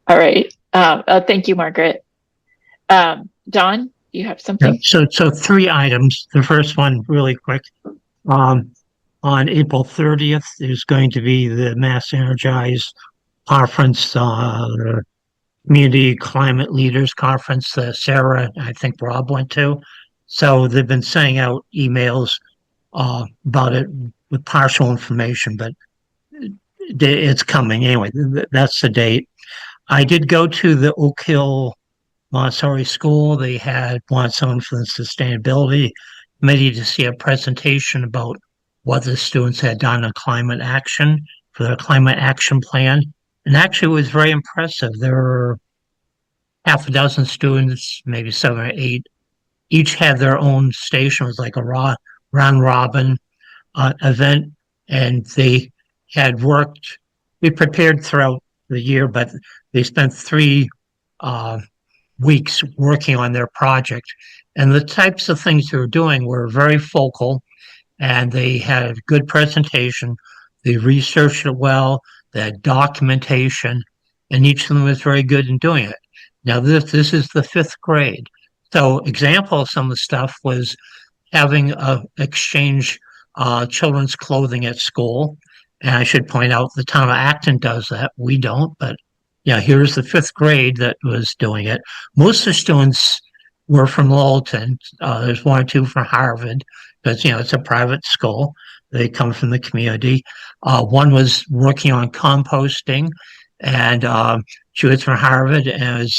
All right. Thank you, Margaret. Don, you have something?
So 3 items. The first one, really quick. On April 30th, there's going to be the Mass Energize Conference, Community Climate Leaders Conference. Sarah, I think Rob went to. So they've been sending out emails about it with partial information, but it's coming anyway. That's the date. I did go to the Oak Hill Montessori School. They had wanted someone from the Sustainability Committee to see a presentation about what the students had done on climate action for their climate action plan. And actually, it was very impressive. There were half a dozen students, maybe 7 or 8. Each had their own station. It was like a round robin event, and they had worked. We prepared throughout the year, but they spent 3 weeks working on their project. And the types of things they were doing were very focal, and they had a good presentation. They researched it well, they had documentation, and each of them was very good in doing it. Now, this is the fifth grade. So, example of some of the stuff was having exchange children's clothing at school. And I should point out the town of Acton does that. We don't, but yeah, here's the fifth grade that was doing it. Most of the students were from Lowellton. There's one or two from Harvard, because it's a private school. They come from the community. One was working on composting, and she was from Harvard, and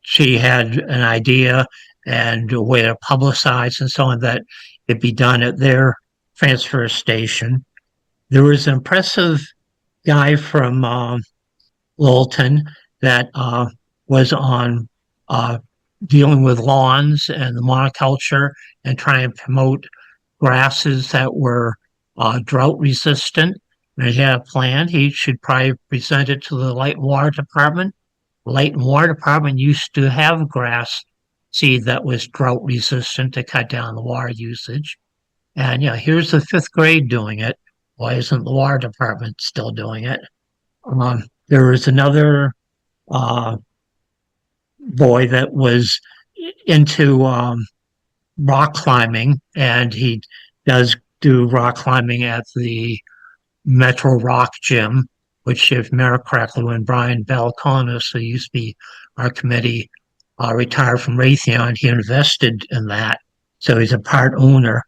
she had an idea and a way to publicize and so on that it be done at their transfer station. There was an impressive guy from Lowellton that was on dealing with lawns and the monoculture and trying to promote grasses that were drought resistant. And he had a plan. He should probably present it to the Light and Water Department. The Light and Water Department used to have grass seed that was drought resistant to cut down the water usage. And here's the fifth grade doing it. Why isn't the water department still doing it? There was another boy that was into rock climbing, and he does do rock climbing at the Metro Rock Gym, which, if I remember correctly, when Brian Balconis, who used to be our committee, retired from Raytheon, he invested in that. So he's a part owner.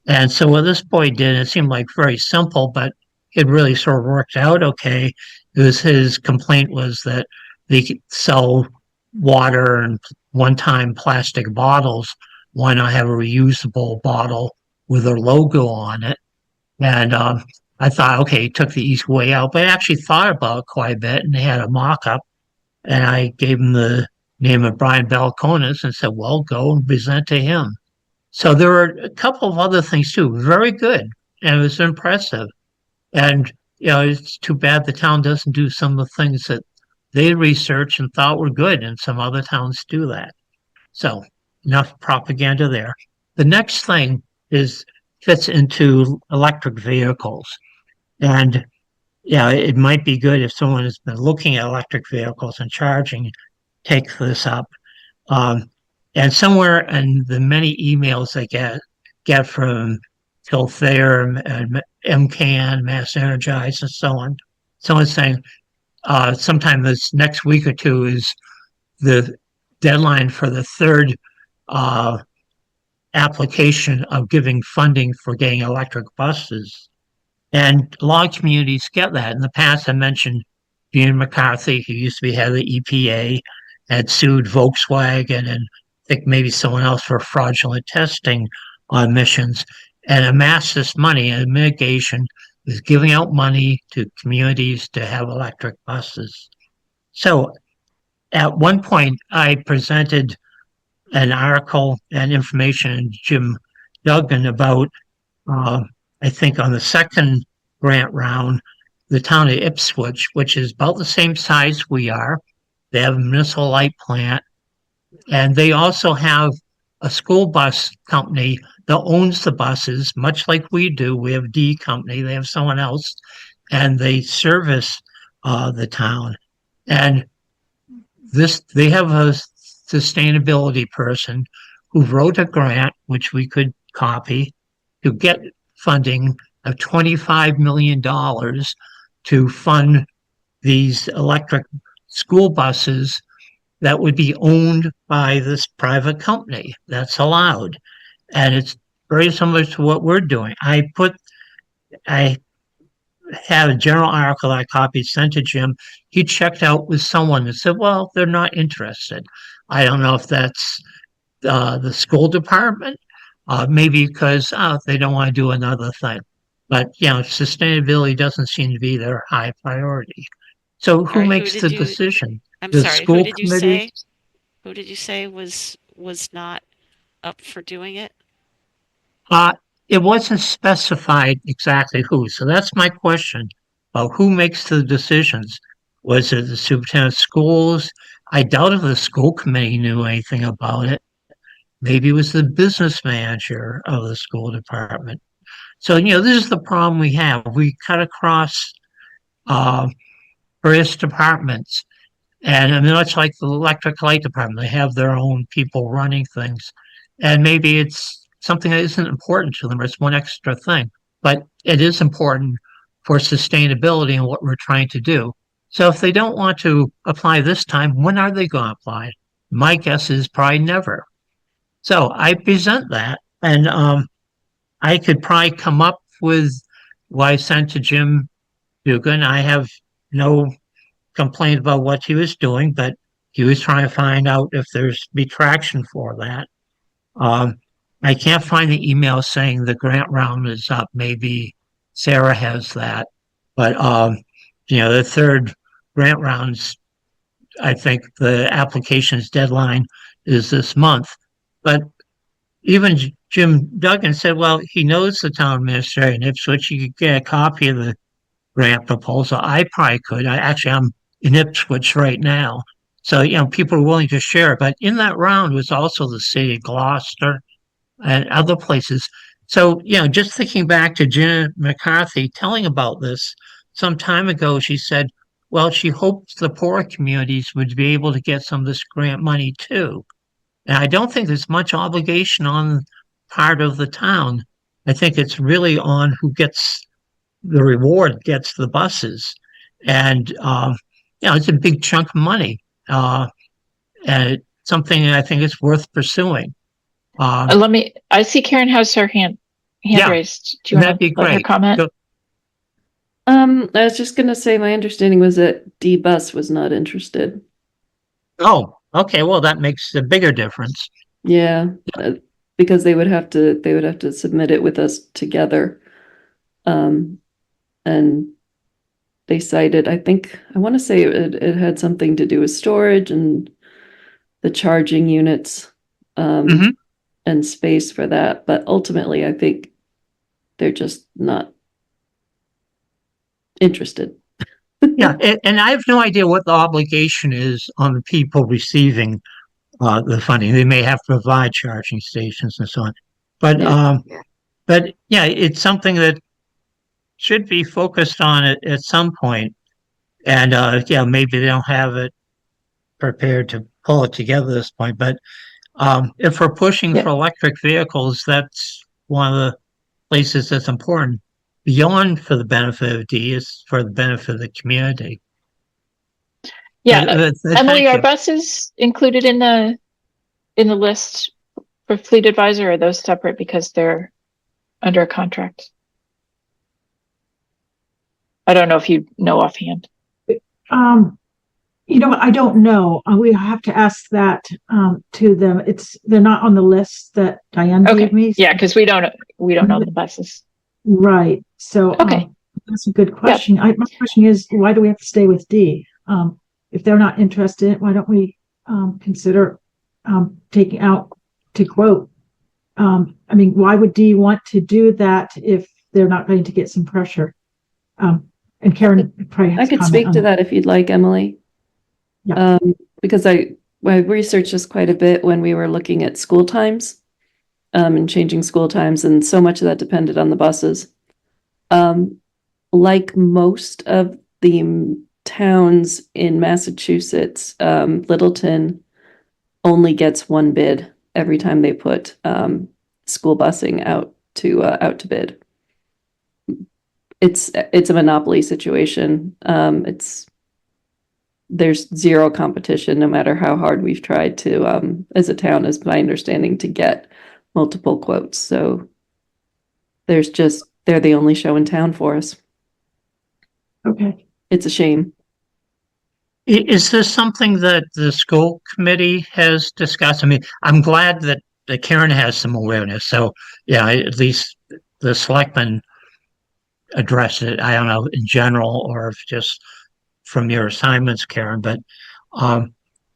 And so what this boy did, it seemed like very simple, but it really sort of worked out okay. His complaint was that they could sell water and one-time plastic bottles. Why not have a reusable bottle with a logo on it? And I thought, okay, he took the easy way out, but I actually thought about it quite a bit, and they had a mock-up, and I gave him the name of Brian Balconis and said, well, go and present to him. So there were a couple of other things too, very good, and it was impressive. And it's too bad the town doesn't do some of the things that they researched and thought were good, and some other towns do that. So enough propaganda there. The next thing fits into electric vehicles. And it might be good if someone has been looking at electric vehicles and charging, take this up. And somewhere in the many emails I get from Phil Thayer and MCAN, Mass Energize, and so on, someone's saying sometime this next week or two is the deadline for the third application of giving funding for getting electric buses. And a lot of communities get that. In the past, I mentioned Gene McCarthy, who used to be head of the EPA, had sued Volkswagen and I think maybe someone else for fraudulent testing on emissions, and amassed this money. And mitigation is giving out money to communities to have electric buses. So at one point, I presented an article and information in Jim Duggan about, I think on the second grant round, the town of Ipswich, which is about the same size we are. They have a municipal light plant, and they also have a school bus company that owns the buses, much like we do. We have D company, they have someone else, and they service the town. And they have a sustainability person who wrote a grant, which we could copy, to get funding of $25 million to fund these electric school buses that would be owned by this private company. That's allowed. And it's very similar to what we're doing. I had a general article I copied, sent to Jim. He checked out with someone and said, well, they're not interested. I don't know if that's the school department, maybe because they don't want to do another thing. But, sustainability doesn't seem to be their high priority. So who makes the decision?
I'm
The
sorry,
school
who did you
committee?
say? Who did you say was not up for doing it?
It wasn't specified exactly who. So that's my question. Who makes the decisions? Was it the superintendent of schools? I doubt if the school committee knew anything about it. Maybe it was the business manager of the school department. So, this is the problem we have. We cut across uh, various departments. And I mean, it's like the electric light department. They have their own people running things. And maybe it's something that isn't important to them, or it's one extra thing. But it is important for sustainability and what we're trying to do. So if they don't want to apply this time, when are they going to apply? My guess is probably never. So I present that, and I could probably come up with what I sent to Jim Dugan. I have no complaint about what he was doing, but he was trying to find out if there's be traction for that. Um, I can't find the email saying the grant round is up. Maybe Sarah has that, but the third grant rounds, I think the application's deadline is this month. But even Jim Duggan said, well, he knows the town administrator in Ipswich. You could get a copy of the grant proposal. I probably could. I'm in Ipswich right now. So, people are willing to share. But in that round was also the city of Gloucester and other places. So, just thinking back to Janet McCarthy telling about this some time ago, she said, well, she hoped the poorer communities would be able to get some of this grant money too. And I don't think there's much obligation on part of the town. I think it's really on who gets the reward, gets the buses. And, it's a big chunk of money. And it's something I think is worth pursuing.
I see Karen has her hand
Yeah,
raised. Do you want
that'd be
to let her
great.
comment?
So-
I was just gonna say, my understanding was that D-Bus was not interested.
Oh, okay. Well, that makes a bigger difference.
Yeah, because they would have to submit it with us together. And they cited, I want to say it had something to do with storage and the charging units,
Mhm.
and space for that. But ultimately, I think they're just not interested.
Yeah, and I have no idea what the obligation is on the people receiving the funding. They may have to provide charging stations and so on. But
Yeah.
but yeah, it's something that should be focused on at some point. And maybe they don't have it prepared to pull it together at this point. But if we're pushing
Yeah.
for electric vehicles, that's one of the places that's important. Beyond for the benefit of D is for the benefit of the community.
Yeah,
Thank
Emily, are
you.
buses included in the list for Fleet Advisor, or are those separate because they're under a contract? I don't know if you know offhand.
I don't know. We have to ask that to them. They're not on the list that Diane
Okay.
gave me.
Yeah, because we don't know the buses.
Right. So
Okay.
that's a good question. My question is, why do we have to stay with D? If they're not interested, why don't we consider taking out to quote? Why would D want to do that if they're not going to get some pressure? And Karen probably has
I could
comment
speak
on
to
that.
that if you'd like, Emily.
Yeah.
Because I researched this quite a bit when we were looking at school times, and changing school times, and so much of that depended on the buses. Like most of the towns in Massachusetts, Littleton only gets one bid every time they put school busing out to bid. It's a monopoly situation. There's zero competition, no matter how hard we've tried to, as a town, is my understanding, to get multiple quotes. So they're the only show in town for us.
Okay.
It's a shame.
Is this something that the school committee has discussed? I mean, I'm glad that Karen has some awareness. So yeah, at least the selectmen address it. I don't know in general or if just from your assignments, Karen, but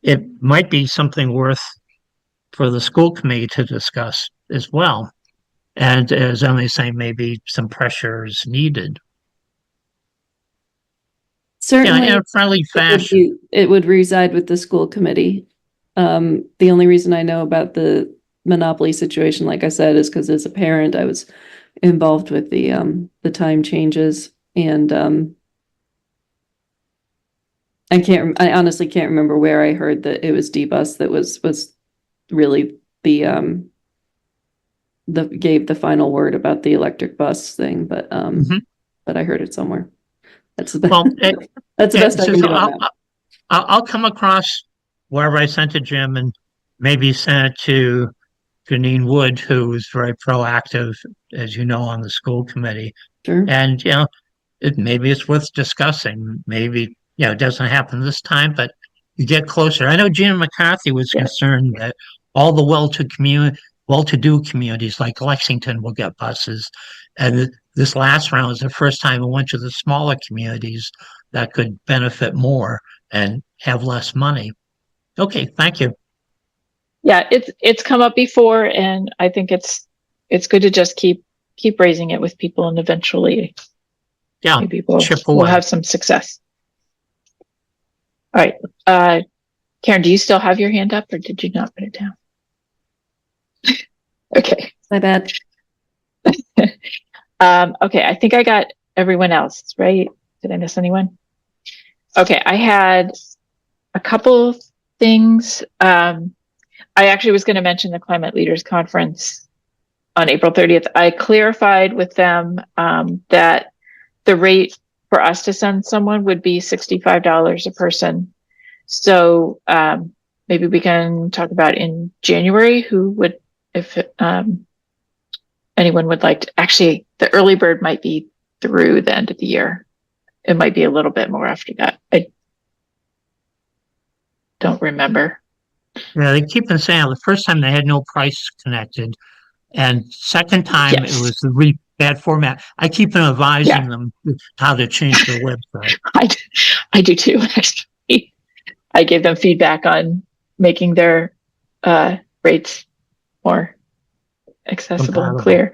it might be something worth for the school committee to discuss as well. And as Emily saying, maybe some pressure is needed.
Certainly,
in a friendly fashion.
it would reside with the school committee. The only reason I know about the monopoly situation, like I said, is because as a parent, I was involved with the time changes, and I honestly can't remember where I heard that it was D-Bus that was really the gave the final word about the electric bus thing, but I heard it somewhere. That's the best.
Well,
That's the best I can do on that.
I'll come across wherever I sent to Jim and maybe send it to Janine Wood, who is very proactive, as you know, on the school committee.
Sure.
And, maybe it's worth discussing. Maybe, it doesn't happen this time, but you get closer. I know Gina McCarthy was concerned that all the well-to-do communities like Lexington will get buses. And this last round was the first time it went to the smaller communities that could benefit more and have less money. Okay, thank you.
Yeah, it's come up before, and I think it's good to just keep raising it with people, and eventually maybe we'll have some success. All right. Karen, do you still have your hand up, or did you not put it down? Okay.
My bad.
Okay, I think I got everyone else, right? Did I miss anyone? Okay, I had a couple things. I actually was going to mention the Climate Leaders Conference on April 30th. I clarified with them that the rate for us to send someone would be $65 a person. So maybe we can talk about in January who would, if anyone would like to. Actually, the early bird might be through the end of the year. It might be a little bit more after that. I don't remember.
Yeah, they keep on saying the first time they had no price connected, and second time it was the bad format. I keep on advising them how to change their website.
I do too. Actually, I gave them feedback on making their rates more accessible and clear.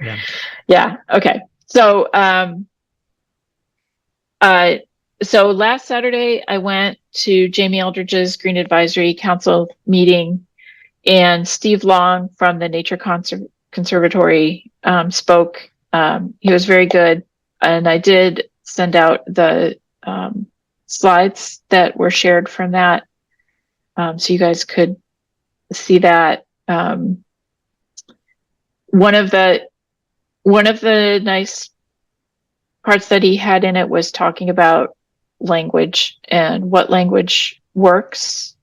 Yeah. Okay. So, so last Saturday I went to Jamie Eldridge's Green Advisory Council meeting, and Steve Long from the Nature Conservatory spoke. He was very good, and I did send out the slides that were shared from that, so you guys could see that. One of the nice parts that he had in it was talking about language and what language works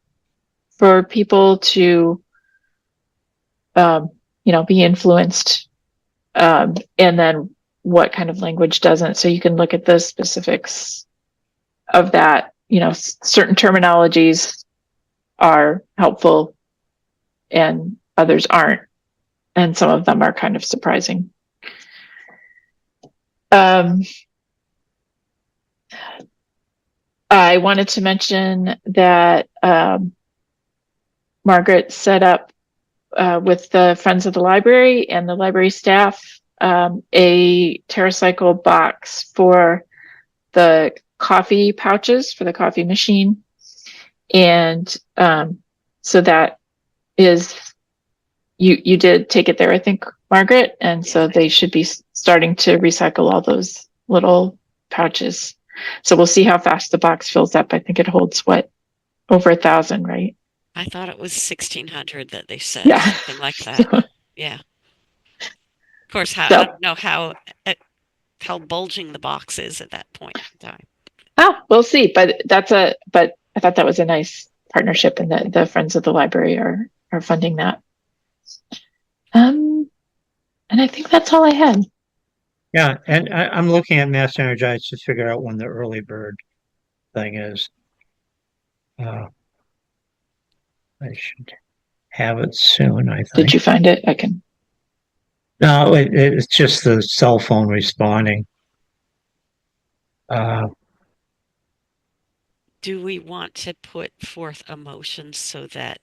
for people to be influenced, and then what kind of language doesn't. So you can look at the specifics of that. Certain terminologies are helpful and others aren't, and some of them are kind of surprising. I wanted to mention that Margaret set up with the Friends of the Library and the library staff a TerraCycle box for the coffee pouches for the coffee machine. And so that is, you did take it there, I think, Margaret. And so they should be starting to recycle all those little pouches. So we'll see how fast the box fills up. I think it holds over 1,000, right?
I thought it was 1,600 that they said, something like that.
So,
yeah. Of course, I don't know how bulging the box is at that point in time.
We'll see. But but I thought that was a nice partnership, and the Friends of the Library are funding that. And I think that's all I had.
Yeah, and I'm looking at Mass Energize to figure out when the early bird thing is. I should have it soon, I think.
Did you find it? I can.
No, it's just the cell phone responding.
Do we want to put forth a motion so that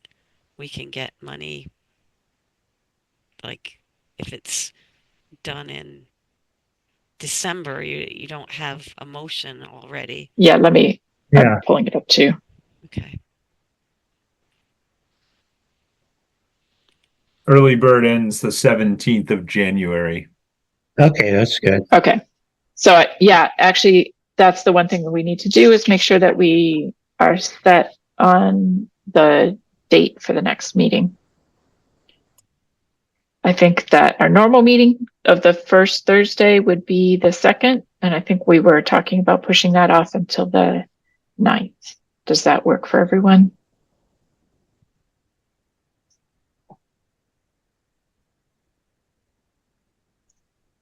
we can get money? Like, if it's done in December, you don't have a motion already.
Yeah, let me
Yeah.
I'm pulling it up too.
Okay.
Early bird ends the 17th of January.
Okay, that's good.
Okay. So yeah, actually, that's the one thing that we need to do is make sure that we are set on the date for the next meeting. I think that our normal meeting of the first Thursday would be the 2nd, and I think we were talking about pushing that off until the 9th. Does that work for everyone?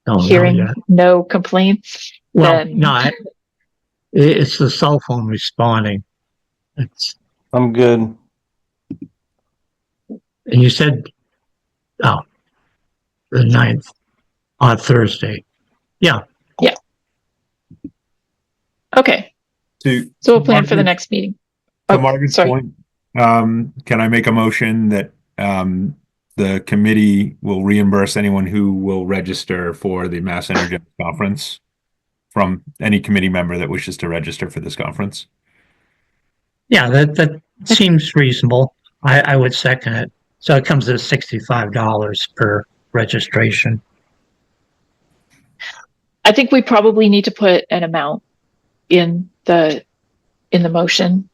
Don't know
Hearing
yet.
no complaints,
Well,
then
no, it's the cell phone responding. It's,
I'm good.
and you said, oh, the 9th on Thursday. Yeah.
okay.
To
So we'll plan for the
Margaret-
next meeting.
To
Oh,
Margaret's
sorry.
point, can I make a motion that the committee will reimburse anyone who will register for the Mass Energy Conference from any committee member that wishes to register for this conference?
Yeah, that seems reasonable. I would second it. So it comes to $65 per registration.
I think we probably need to put an amount in the motion.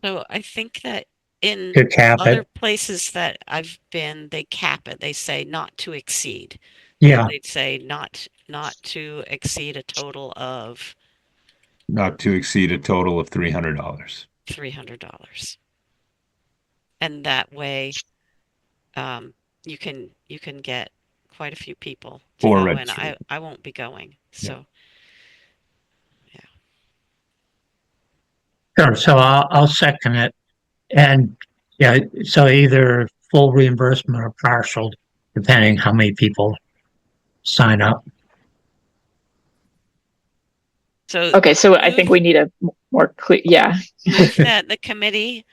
So I think that in
To cap
other
it.
places that I've been, they cap it. They say not to exceed.
Yeah.
They'd say not to exceed a total of
Not to exceed a total of $300.
$300. And that way, you can get quite a few people to
For
go, and
registration.
I won't be going. So
Sure. So I'll second it. And yeah, so either full reimbursement or partial, depending how many people sign up.
so
Okay, so I think we need a more clear, yeah.
move that the committee,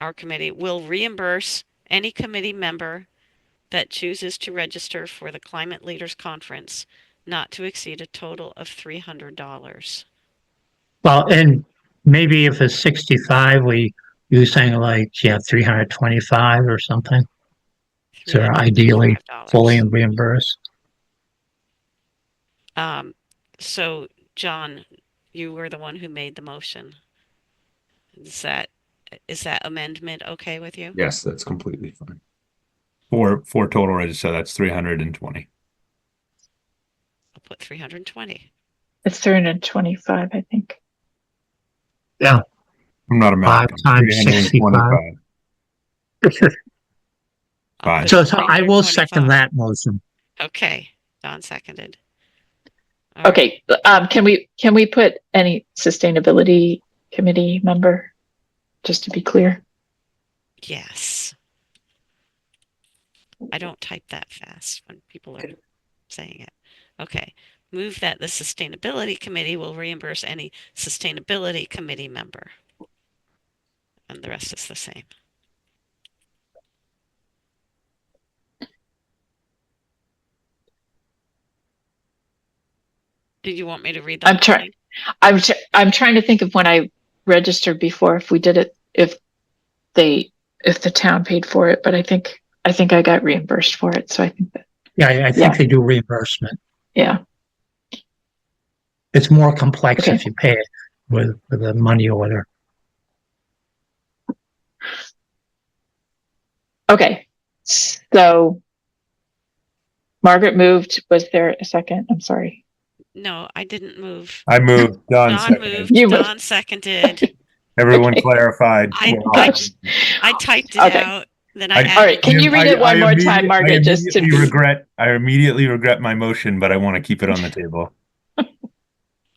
our committee, will reimburse any committee member that chooses to register for the Climate Leaders Conference not to exceed a total of $300.
Well, and maybe if it's 65, you saying like, yeah, 325 or something. So ideally fully
$325.
reimbursed.
So John, you were the one who made the motion. Is that amendment okay with you?
Yes, that's completely fine. For total register, that's 320.
I'll put 320.
It's 325, I think.
Yeah.
I'm not a math
5
guy.
times 65.
325.
I'll
Fine.
put
So I will second
325.
that motion.
Okay, Don seconded. All right.
Okay, can we put any sustainability committee member, just to be clear?
Yes. I don't type that fast when people are saying it. Okay. Move that the Sustainability Committee will reimburse any Sustainability Committee member. And the rest is the same. Did you want me to read the whole thing?
I'm trying to think of when I registered before, if we did it, if the town paid for it, but I think I got reimbursed for it. So I think that,
Yeah, I think they do reimbursement.
yeah.
It's more complex
Okay.
if you pay it with a money order.
Okay. So Margaret moved. Was there a second? I'm sorry.
No, I didn't move.
I moved. Don
Don
seconded.
moved.
You moved.
Don seconded.
Everyone
Okay.
clarified.
I typed it
Okay.
out. Then I
I-
added.
All right. Can you read it one more time, Margaret? Just to
I immediately regret my motion, but I want to keep it on the table.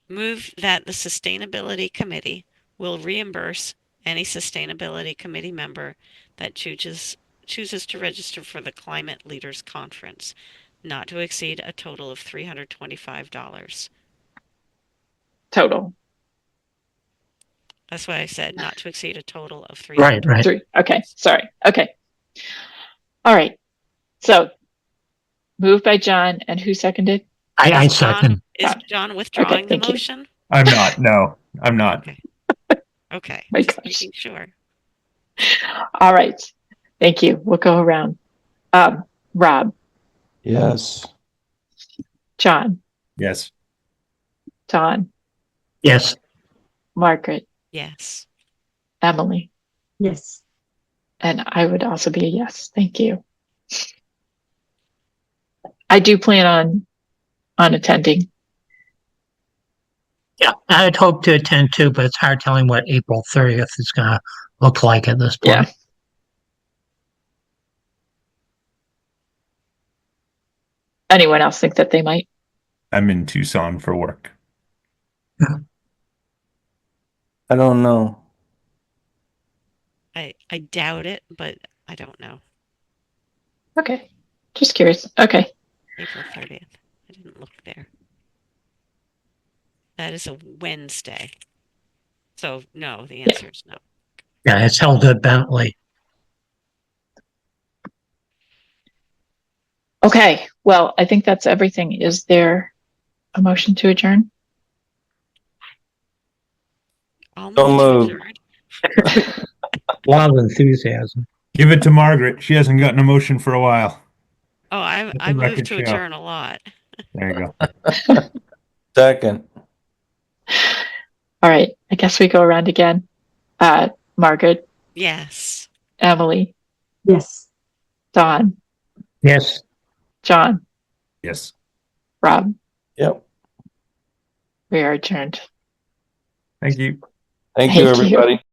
Move that the Sustainability Committee will reimburse any Sustainability Committee member that chooses to register for the Climate Leaders Conference, not to exceed a total of $325.
total.
That's why I said not to exceed a total of $300.
Right.
3. Okay. Sorry. Okay. All right. So moved by John, and who seconded?
I
Is
second.
John withdrawing the
thank you.
motion?
I'm not. No, I'm not.
Okay. Okay,
My
just
gosh.
making sure.
All right. Thank you. We'll go around. Rob,
Yes.
John,
Yes.
Don,
Yes.
Margaret,
Yes.
Emily,
Yes.
and I would also be a yes. Thank you. I do plan on attending.
Yeah, I'd hope to attend too, but it's hard telling what April 30th is going to look like at this point.
Yeah. Anyone else think that they might?
I'm in Tucson for work.
I don't know.
I doubt it, but I don't know.
Okay. Just curious. Okay.
April 30th. I didn't look there. That is a Wednesday. So no, the answer is no.
Yeah, it's held at Bentley.
Okay. Well, I think that's everything. Is there a motion to adjourn?
I'll
Don't
move to
move.
adjourn.
A lot of enthusiasm.
Give it to Margaret. She hasn't gotten a motion for a while.
Oh, I
Let
I
the
moved
record
to
show.
adjourn a lot.
There you go.
Second.
All right. I guess we go around again. Margaret,
Yes.
Emily,
Yes.
Don,
Yes.
John,
Yes.
Rob.
Yep.
We are adjourned.
Thank you.
Thank you,
Thank you.
everybody.